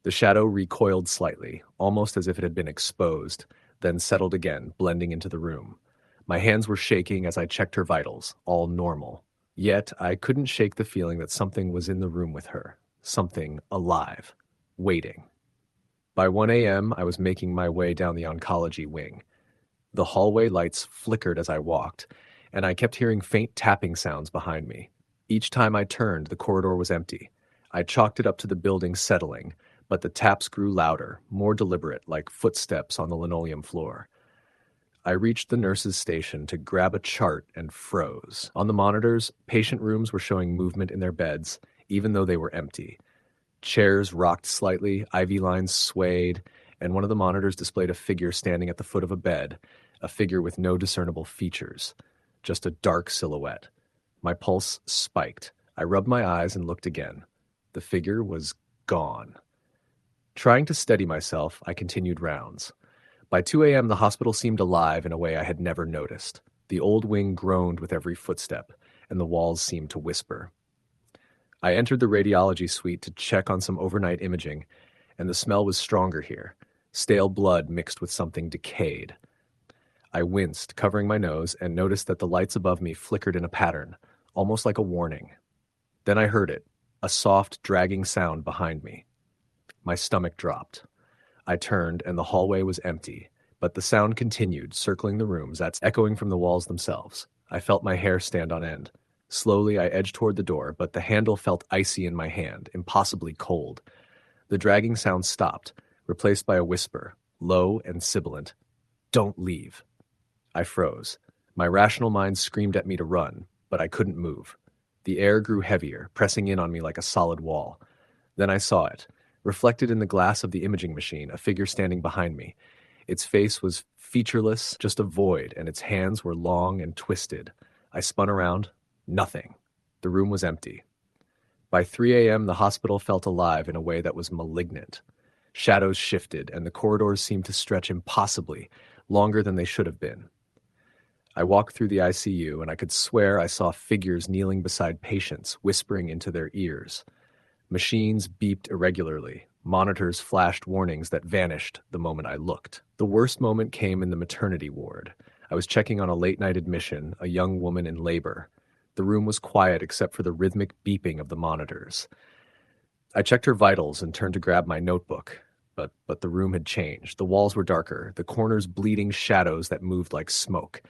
The shadow recoiled slightly, almost as if it had been exposed, then settled again, blending into the room. My hands were shaking as I checked her vitals, all normal. Yet I couldn't shake the feeling that something was in the room with her, something alive, waiting. By 1 a.m., I was making my way down the oncology wing. The hallway lights flickered as I walked, and I kept hearing faint tapping sounds behind me. Each time I turned, the corridor was empty. I chalked it up to the building settling, but the taps grew louder, more deliberate, like footsteps on the linoleum floor. I reached the nurse's station to grab a chart and froze. On the monitors, patient rooms were showing movement in their beds, even though they were empty. Chairs rocked slightly, IV lines swayed, and one of the monitors displayed a figure standing at the foot of a bed, a figure with no discernible features, just a dark silhouette. My pulse spiked. I rubbed my eyes and looked again. The figure was gone. Trying to steady myself, I continued rounds. By 2 a.m., the hospital seemed alive in a way I had never noticed. The old wing groaned with every footstep, and the walls seemed to whisper. I entered the radiology suite to check on some overnight imaging, and the smell was stronger here, stale blood mixed with something decayed. I winced, covering my nose, and noticed that the lights above me flickered in a pattern, almost like a warning. Then I heard it, a soft, dragging sound behind me. My stomach dropped. I turned, and the hallway was empty, but the sound continued, circling the rooms, that's echoing from the walls themselves. I felt my hair stand on end. Slowly, I edged toward the door, but the handle felt icy in my hand, impossibly cold. The dragging sound stopped, replaced by a whisper, low and sibilant. "Don't leave." I froze. My rational mind screamed at me to run, but I couldn't move. The air grew heavier, pressing in on me like a solid wall. Then I saw it. Reflected in the glass of the imaging machine, a figure standing behind me. Its face was featureless, just a void, and its hands were long and twisted. I spun around. Nothing. The room was empty. By 3 a.m., the hospital felt alive in a way that was malignant. Shadows shifted, and the corridors seemed to stretch impossibly, longer than they should have been. I walked through the ICU, and I could swear I saw figures kneeling beside patients, whispering into their ears. Machines beeped irregularly. Monitors flashed warnings that vanished the moment I looked. The worst moment came in the maternity ward. I was checking on a late-night admission, a young woman in labor. The room was quiet except for the rhythmic beeping of the monitors. I checked her vitals and turned to grab my notebook, but the room had changed. The walls were darker, the corners bleeding shadows that moved like smoke.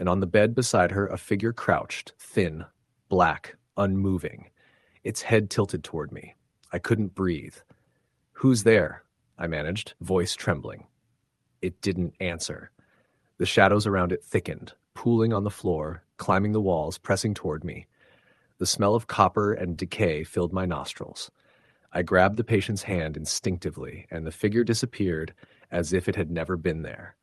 And on the bed beside her, a figure crouched, thin, black, unmoving. Its head tilted toward me. I couldn't breathe. "Who's there?" I managed, voice trembling. It didn't answer. The shadows around it thickened, pooling on the floor, climbing the walls, pressing toward me. The smell of copper and decay filled my nostrils. I grabbed the patient's hand instinctively, and the figure disappeared as if it had never been there.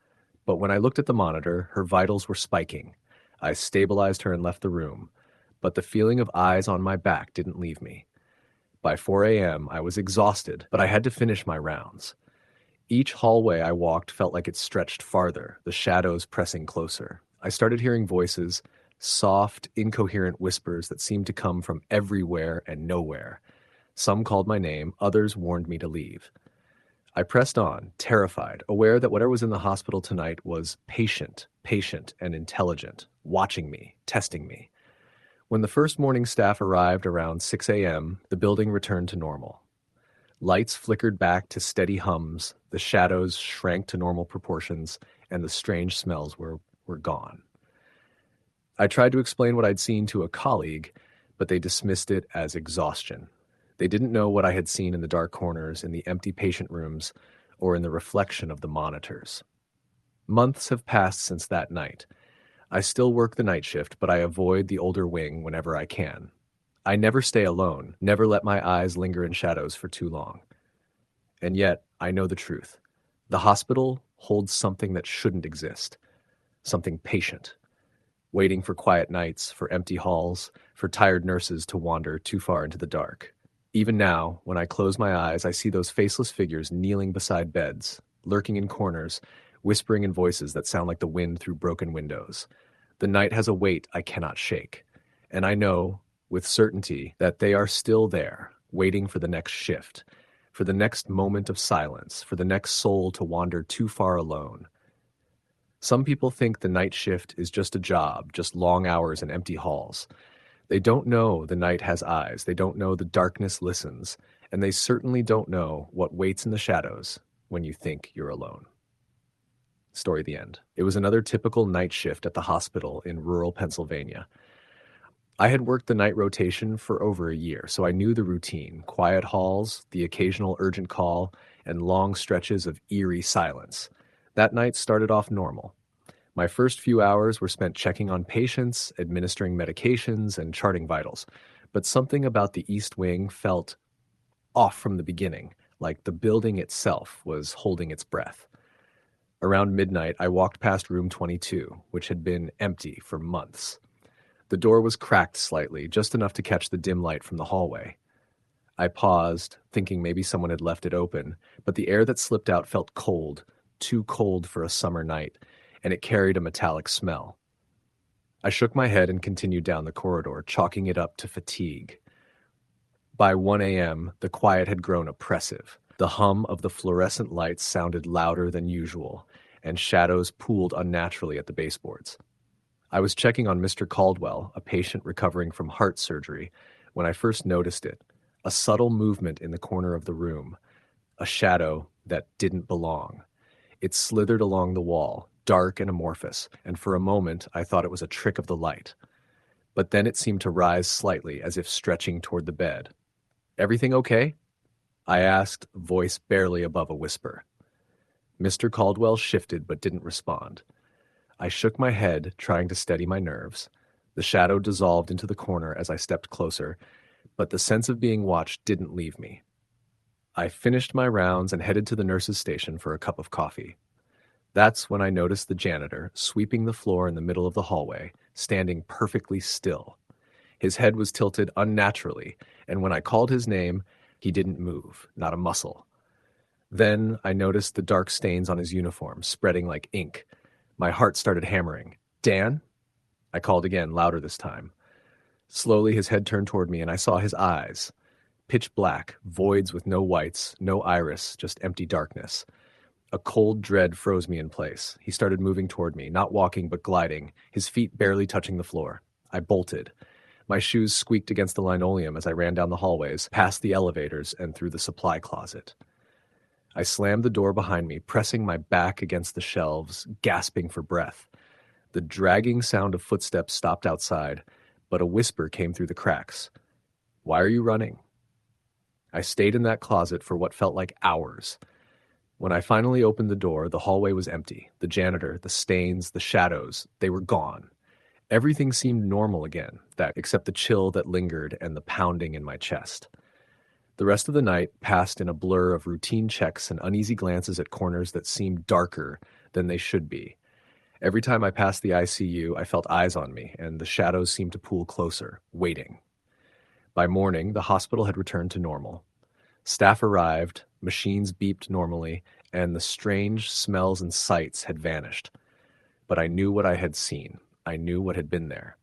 But when I looked at the monitor, her vitals were spiking. I stabilized her and left the room, but the feeling of eyes on my back didn't leave me. By 4 a.m., I was exhausted, but I had to finish my rounds. Each hallway I walked felt like it stretched farther, the shadows pressing closer. I started hearing voices, soft, incoherent whispers that seemed to come from everywhere and nowhere. Some called my name, others warned me to leave. I pressed on, terrified, aware that whatever was in the hospital tonight was patient, and intelligent, watching me, testing me. When the first morning staff arrived around 6 a.m., the building returned to normal. Lights flickered back to steady hums, the shadows shrank to normal proportions, and the strange smells were gone. I tried to explain what I'd seen to a colleague, but they dismissed it as exhaustion. They didn't know what I had seen in the dark corners, in the empty patient rooms, or in the reflection of the monitors. Months have passed since that night. I still work the night shift, but I avoid the older wing whenever I can. I never stay alone, never let my eyes linger in shadows for too long. And yet, I know the truth. The hospital holds something that shouldn't exist. Something patient. Waiting for quiet nights, for empty halls, for tired nurses to wander too far into the dark. Even now, when I close my eyes, I see those faceless figures kneeling beside beds, lurking in corners, whispering in voices that sound like the wind through broken windows. The night has a weight I cannot shake, and I know, with certainty, that they are still there, waiting for the next shift, for the next moment of silence, for the next soul to wander too far alone. Some people think the night shift is just a job, just long hours and empty halls. They don't know the night has eyes, they don't know the darkness listens, and they certainly don't know what waits in the shadows when you think you're alone. Story the end. It was another typical night shift at the hospital in rural Pennsylvania. I had worked the night rotation for over a year, so I knew the routine: quiet halls, the occasional urgent call, and long stretches of eerie silence. That night started off normal. My first few hours were spent checking on patients, administering medications, and charting vitals. But something about the East Wing felt off from the beginning, like the building itself was holding its breath. Around midnight, I walked past room 22, which had been empty for months. The door was cracked slightly, just enough to catch the dim light from the hallway. I paused, thinking maybe someone had left it open, but the air that slipped out felt cold, too cold for a summer night, and it carried a metallic smell. I shook my head and continued down the corridor, chalking it up to fatigue. By 1 a.m., the quiet had grown oppressive. The hum of the fluorescent lights sounded louder than usual, and shadows pooled unnaturally at the baseboards. I was checking on Mr. Caldwell, a patient recovering from heart surgery, when I first noticed it, a subtle movement in the corner of the room, a shadow that didn't belong. It slithered along the wall, dark and amorphous, and for a moment I thought it was a trick of the light. But then it seemed to rise slightly, as if stretching toward the bed. "Everything okay?" I asked, voice barely above a whisper. Mr. Caldwell shifted but didn't respond. I shook my head, trying to steady my nerves. The shadow dissolved into the corner as I stepped closer, but the sense of being watched didn't leave me. I finished my rounds and headed to the nurse's station for a cup of coffee. That's when I noticed the janitor, sweeping the floor in the middle of the hallway, standing perfectly still. His head was tilted unnaturally, and when I called his name, he didn't move, not a muscle. Then I noticed the dark stains on his uniform, spreading like ink. My heart started hammering. "Dan?" I called again, louder this time. Slowly his head turned toward me, and I saw his eyes. Pitch black, voids with no whites, no iris, just empty darkness. A cold dread froze me in place. He started moving toward me, not walking but gliding, his feet barely touching the floor. I bolted. My shoes squeaked against the linoleum as I ran down the hallways, past the elevators, and through the supply closet. I slammed the door behind me, pressing my back against the shelves, gasping for breath. The dragging sound of footsteps stopped outside, but a whisper came through the cracks. "Why are you running?" I stayed in that closet for what felt like hours. When I finally opened the door, the hallway was empty. The janitor, the stains, the shadows, they were gone. Everything seemed normal again, except the chill that lingered and the pounding in my chest. The rest of the night passed in a blur of routine checks and uneasy glances at corners that seemed darker than they should be. Every time I passed the ICU, I felt eyes on me, and the shadows seemed to pool closer, waiting. By morning, the hospital had returned to normal. Staff arrived, machines beeped normally, and the strange smells and sights had vanished. But I knew what I had seen. I knew what had been there.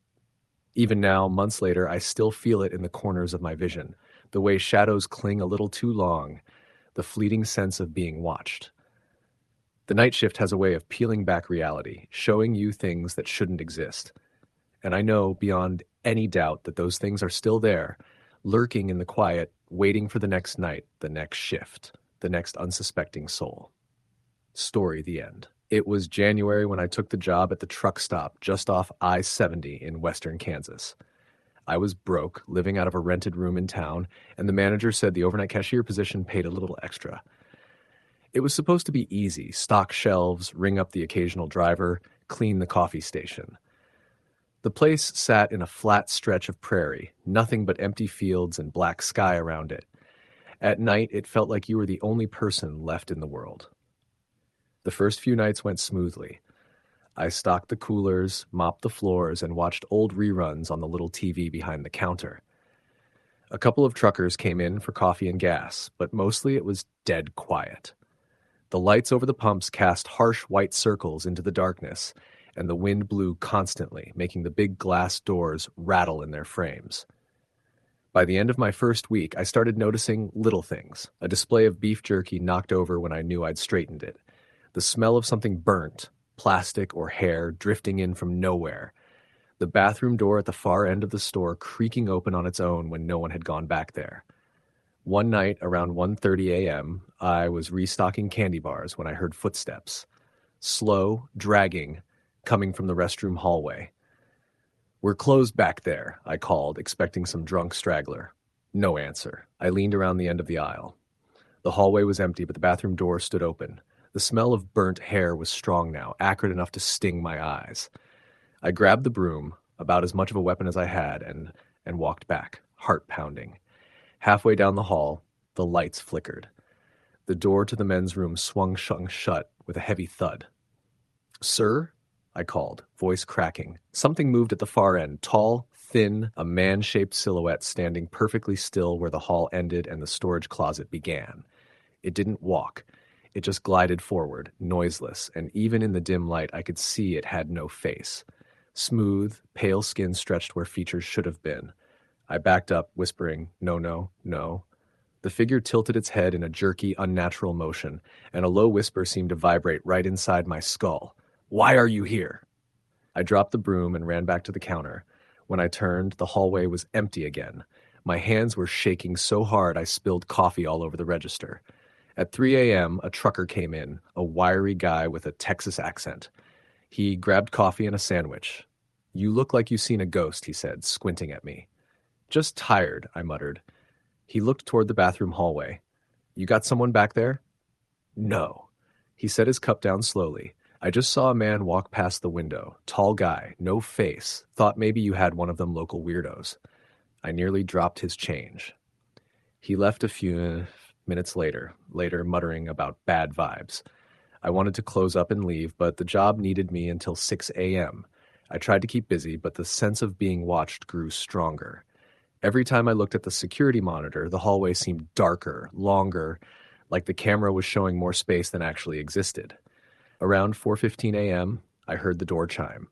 Even now, months later, I still feel it in the corners of my vision, the way shadows cling a little too long, the fleeting sense of being watched. The night shift has a way of peeling back reality, showing you things that shouldn't exist. And I know beyond any doubt that those things are still there, lurking in the quiet, waiting for the next night, the next shift, the next unsuspecting soul. Story, the end. It was January when I took the job at the truck stop just off I-70 in western Kansas. I was broke, living out of a rented room in town, and the manager said the overnight cashier position paid a little extra. It was supposed to be easy: stock shelves, ring up the occasional driver, clean the coffee station. The place sat in a flat stretch of prairie, nothing but empty fields and black sky around it. At night, it felt like you were the only person left in the world. The first few nights went smoothly. I stocked the coolers, mopped the floors, and watched old reruns on the little TV behind the counter. A couple of truckers came in for coffee and gas, but mostly it was dead quiet. The lights over the pumps cast harsh white circles into the darkness, and the wind blew constantly, making the big glass doors rattle in their frames. By the end of my first week, I started noticing little things: a display of beef jerky knocked over when I knew I'd straightened it, the smell of something burnt, plastic or hair drifting in from nowhere, the bathroom door at the far end of the store creaking open on its own when no one had gone back there. One night around 1:30 a.m., I was restocking candy bars when I heard footsteps, slow, dragging, coming from the restroom hallway. "We're closed back there," I called, expecting some drunk straggler. No answer. I leaned around the end of the aisle. The hallway was empty, but the bathroom door stood open. The smell of burnt hair was strong now, acrid enough to sting my eyes. I grabbed the broom, about as much of a weapon as I had, and walked back, heart pounding. Halfway down the hall, the lights flickered. The door to the men's room swung shut with a heavy thud. "Sir?" I called, voice cracking. Something moved at the far end, tall, thin, a man-shaped silhouette standing perfectly still where the hall ended and the storage closet began. It didn't walk. It just glided forward, noiseless, and even in the dim light I could see it had no face. Smooth, pale skin stretched where features should have been. I backed up, whispering, "No, no, no." The figure tilted its head in a jerky, unnatural motion, and a low whisper seemed to vibrate right inside my skull. "Why are you here?" I dropped the broom and ran back to the counter. When I turned, the hallway was empty again. My hands were shaking so hard I spilled coffee all over the register. At 3 a.m., a trucker came in, a wiry guy with a Texas accent. He grabbed coffee and a sandwich. "You look like you've seen a ghost," he said, squinting at me. "Just tired," I muttered. He looked toward the bathroom hallway. "You got someone back there?" "No." He set his cup down slowly. "I just saw a man walk past the window. Tall guy, no face. Thought maybe you had one of them local weirdos." I nearly dropped his change. He left a few minutes later, muttering about bad vibes. I wanted to close up and leave, but the job needed me until 6 a.m. I tried to keep busy, but the sense of being watched grew stronger. Every time I looked at the security monitor, the hallway seemed darker, longer, like the camera was showing more space than actually existed. Around 4:15 a.m., I heard the door chime.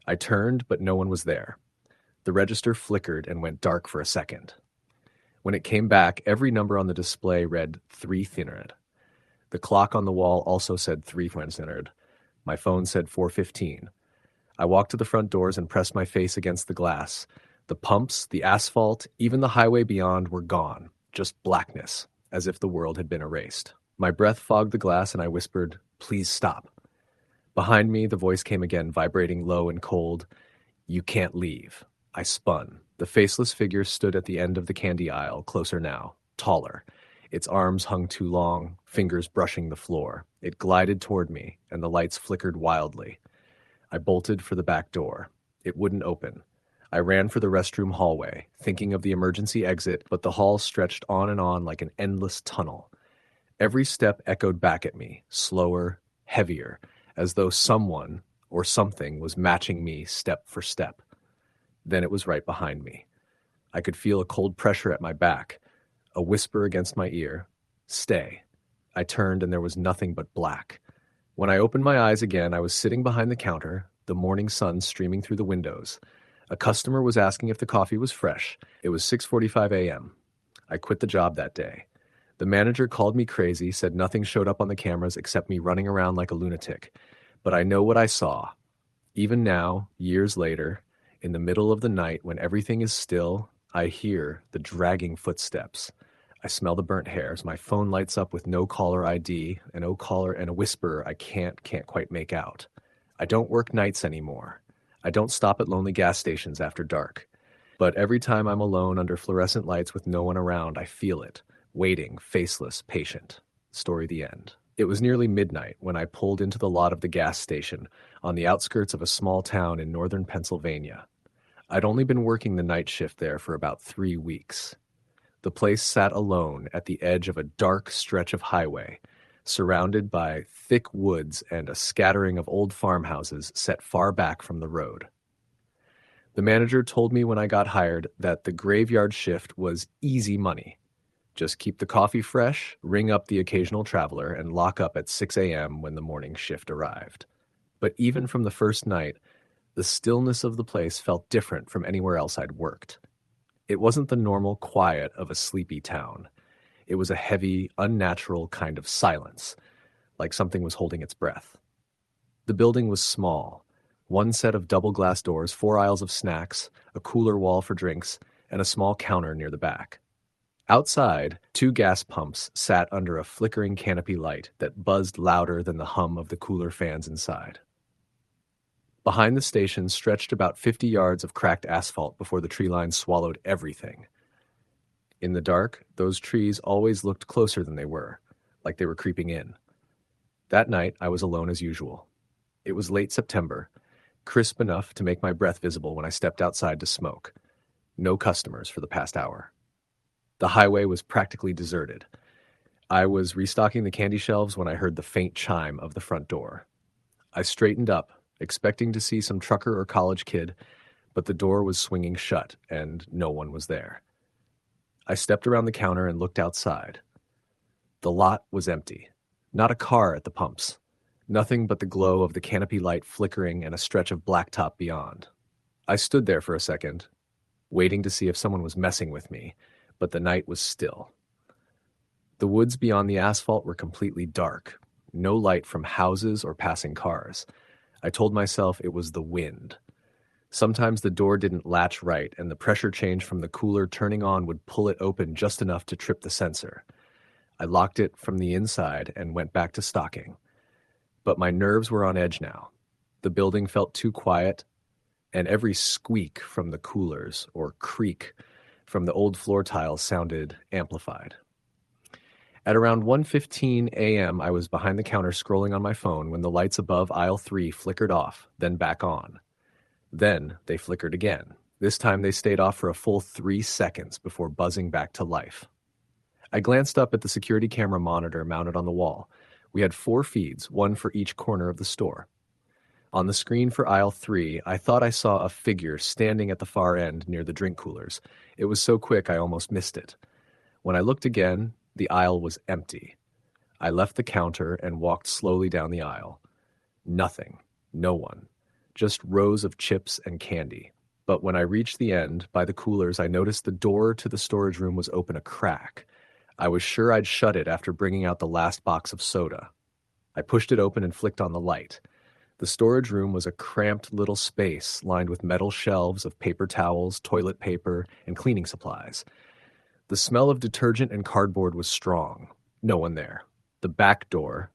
I turned, but no one was there. The register flickered and went dark for a second. When it came back, every number on the display read 300. The clock on the wall also said 300. My phone said 4:15. I walked to the front doors and pressed my face against the glass. The pumps, the asphalt, even the highway beyond were gone, just blackness, as if the world had been erased. My breath fogged the glass and I whispered, "Please stop." Behind me, the voice came again, vibrating low and cold. "You can't leave." I spun. The faceless figure stood at the end of the candy aisle, closer now, taller. Its arms hung too long, fingers brushing the floor. It glided toward me, and the lights flickered wildly. I bolted for the back door. It wouldn't open. I ran for the restroom hallway, thinking of the emergency exit, but the hall stretched on and on like an endless tunnel. Every step echoed back at me, slower, heavier, as though someone or something was matching me step for step. Then it was right behind me. I could feel a cold pressure at my back, a whisper against my ear. Stay. I turned and there was nothing but black. When I opened my eyes again, I was sitting behind the counter, the morning sun streaming through the windows. A customer was asking if the coffee was fresh. It was 6:45 a.m. I quit the job that day. The manager called me crazy, said nothing showed up on the cameras except me running around like a lunatic. But I know what I saw. Even now, years later, in the middle of the night when everything is still, I hear the dragging footsteps. I smell the burnt hairs. My phone lights up with no caller ID, an oh caller and a whisper I can't quite make out. I don't work nights anymore. I don't stop at lonely gas stations after dark. But every time I'm alone under fluorescent lights with no one around, I feel it. Waiting, faceless, patient. Story the end. It was nearly midnight when I pulled into the lot of the gas station on the outskirts of a small town in northern Pennsylvania. I'd only been working the night shift there for about 3 weeks. The place sat alone at the edge of a dark stretch of highway, surrounded by thick woods and a scattering of old farmhouses set far back from the road. The manager told me when I got hired that the graveyard shift was easy money. Just keep the coffee fresh, ring up the occasional traveler, and lock up at 6 a.m. when the morning shift arrived. But even from the first night, the stillness of the place felt different from anywhere else I'd worked. It wasn't the normal quiet of a sleepy town. It was a heavy, unnatural kind of silence, like something was holding its breath. The building was small. One set of double glass doors, 4 aisles of snacks, a cooler wall for drinks, and a small counter near the back. Outside, 2 gas pumps sat under a flickering canopy light that buzzed louder than the hum of the cooler fans inside. Behind the station stretched about 50 yards of cracked asphalt before the tree line swallowed everything. In the dark, those trees always looked closer than they were, like they were creeping in. That night, I was alone as usual. It was late September, crisp enough to make my breath visible when I stepped outside to smoke. No customers for the past hour. The highway was practically deserted. I was restocking the candy shelves when I heard the faint chime of the front door. I straightened up, expecting to see some trucker or college kid, but the door was swinging shut and no one was there. I stepped around the counter and looked outside. The lot was empty. Not a car at the pumps. Nothing but the glow of the canopy light flickering and a stretch of blacktop beyond. I stood there for a second, waiting to see if someone was messing with me, but the night was still. The woods beyond the asphalt were completely dark. No light from houses or passing cars. I told myself it was the wind. Sometimes the door didn't latch right, and the pressure change from the cooler turning on would pull it open just enough to trip the sensor. I locked it from the inside and went back to stocking. But my nerves were on edge now. The building felt too quiet, and every squeak from the coolers or creak from the old floor tiles sounded amplified. At around 1:15 a.m., I was behind the counter scrolling on my phone when the lights above aisle 3 flickered off, then back on. Then they flickered again. This time they stayed off for a full 3 seconds before buzzing back to life. I glanced up at the security camera monitor mounted on the wall. We had 4 feeds, one for each corner of the store. On the screen for aisle 3, I thought I saw a figure standing at the far end near the drink coolers. It was so quick I almost missed it. When I looked again, the aisle was empty. I left the counter and walked slowly down the aisle. Nothing. No one. Just rows of chips and candy. But when I reached the end, by the coolers, I noticed the door to the storage room was open a crack. I was sure I'd shut it after bringing out the last box of soda. I pushed it open and flicked on the light. The storage room was a cramped little space lined with metal shelves of paper towels, toilet paper, and cleaning supplies. The smell of detergent and cardboard was strong. No one there. The back door,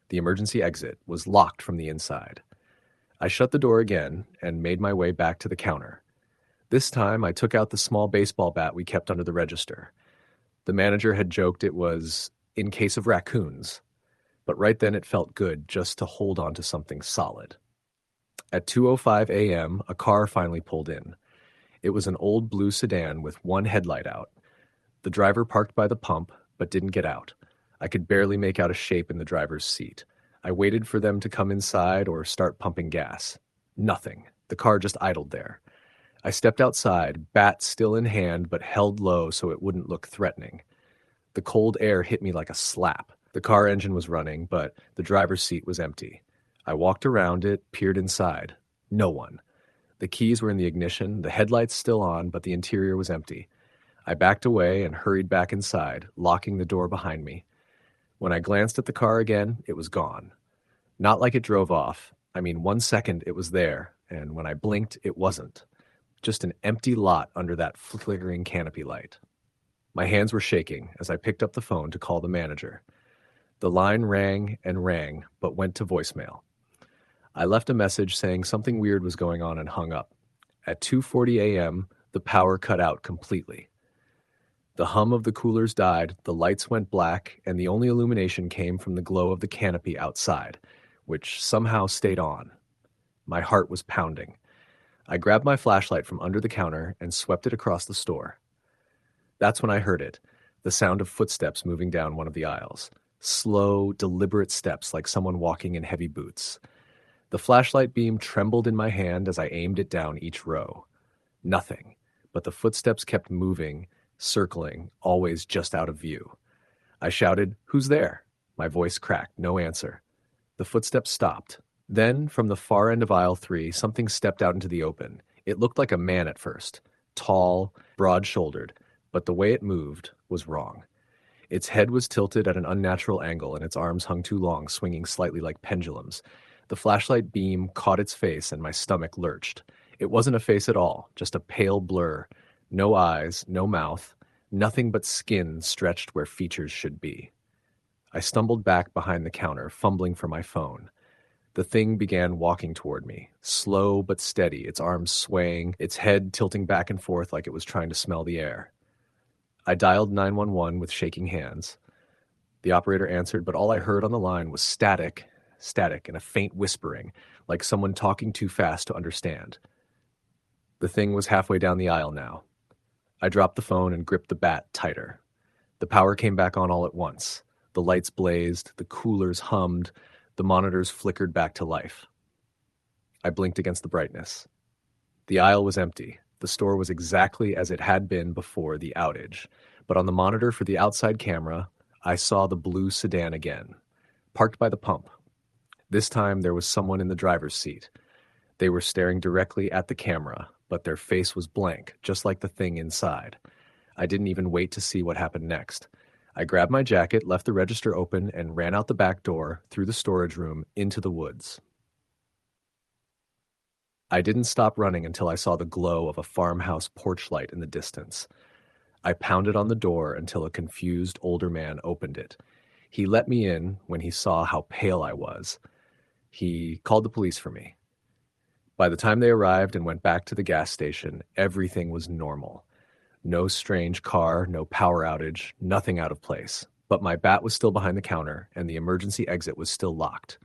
the emergency exit, was locked from the inside. I shut the door again and made my way back to the counter. This time I took out the small baseball bat we kept under the register. The manager had joked it was in case of raccoons, but right then it felt good just to hold on to something solid. At 2:05 a.m., a car finally pulled in. It was an old blue sedan with one headlight out. The driver parked by the pump, but didn't get out. I could barely make out a shape in the driver's seat. I waited for them to come inside or start pumping gas. Nothing. The car just idled there. I stepped outside, bat still in hand but held low so it wouldn't look threatening. The cold air hit me like a slap. The car engine was running, but the driver's seat was empty. I walked around it, peered inside. No one. The keys were in the ignition, the headlights still on, but the interior was empty. I backed away and hurried back inside, locking the door behind me. When I glanced at the car again, it was gone. Not like it drove off. I mean, 1 second it was there, and when I blinked, it wasn't. Just an empty lot under that flickering canopy light. My hands were shaking as I picked up the phone to call the manager. The line rang and rang, but went to voicemail. I left a message saying something weird was going on and hung up. At 2:40 a.m., the power cut out completely. The hum of the coolers died, the lights went black, and the only illumination came from the glow of the canopy outside, which somehow stayed on. My heart was pounding. I grabbed my flashlight from under the counter and swept it across the store. That's when I heard it, the sound of footsteps moving down one of the aisles. Slow, deliberate steps like someone walking in heavy boots. The flashlight beam trembled in my hand as I aimed it down each row. Nothing, but the footsteps kept moving, circling, always just out of view. I shouted, "Who's there?" My voice cracked, no answer. The footsteps stopped. Then, from the far end of aisle 3, something stepped out into the open. It looked like a man at first, tall, broad-shouldered, but the way it moved was wrong. Its head was tilted at an unnatural angle, and its arms hung too long, swinging slightly like pendulums. The flashlight beam caught its face, and my stomach lurched. It wasn't a face at all, just a pale blur. No eyes, no mouth, nothing but skin stretched where features should be. I stumbled back behind the counter, fumbling for my phone. The thing began walking toward me, slow but steady, its arms swaying, its head tilting back and forth like it was trying to smell the air. I dialed 911 with shaking hands. The operator answered, but all I heard on the line was static, and a faint whispering, like someone talking too fast to understand. The thing was halfway down the aisle now. I dropped the phone and gripped the bat tighter. The power came back on all at once. The lights blazed, the coolers hummed, the monitors flickered back to life. I blinked against the brightness. The aisle was empty. The store was exactly as it had been before the outage. But on the monitor for the outside camera, I saw the blue sedan again, parked by the pump. This time there was someone in the driver's seat. They were staring directly at the camera, but their face was blank, just like the thing inside. I didn't even wait to see what happened next. I grabbed my jacket, left the register open, and ran out the back door, through the storage room, into the woods. I didn't stop running until I saw the glow of a farmhouse porch light in the distance. I pounded on the door until a confused older man opened it. He let me in when he saw how pale I was. He called the police for me. By the time they arrived and went back to the gas station, everything was normal. No strange car, no power outage, nothing out of place. But my bat was still behind the counter, and the emergency exit was still locked.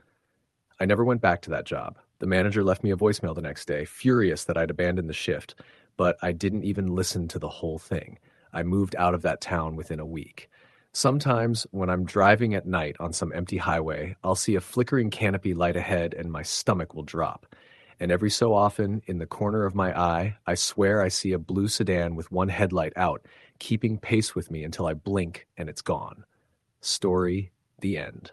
I never went back to that job. The manager left me a voicemail the next day, furious that I'd abandoned the shift, but I didn't even listen to the whole thing. I moved out of that town within a week. Sometimes, when I'm driving at night on some empty highway, I'll see a flickering canopy light ahead and my stomach will drop. And every so often, in the corner of my eye, I swear I see a blue sedan with one headlight out, keeping pace with me until I blink and it's gone. Story, the end.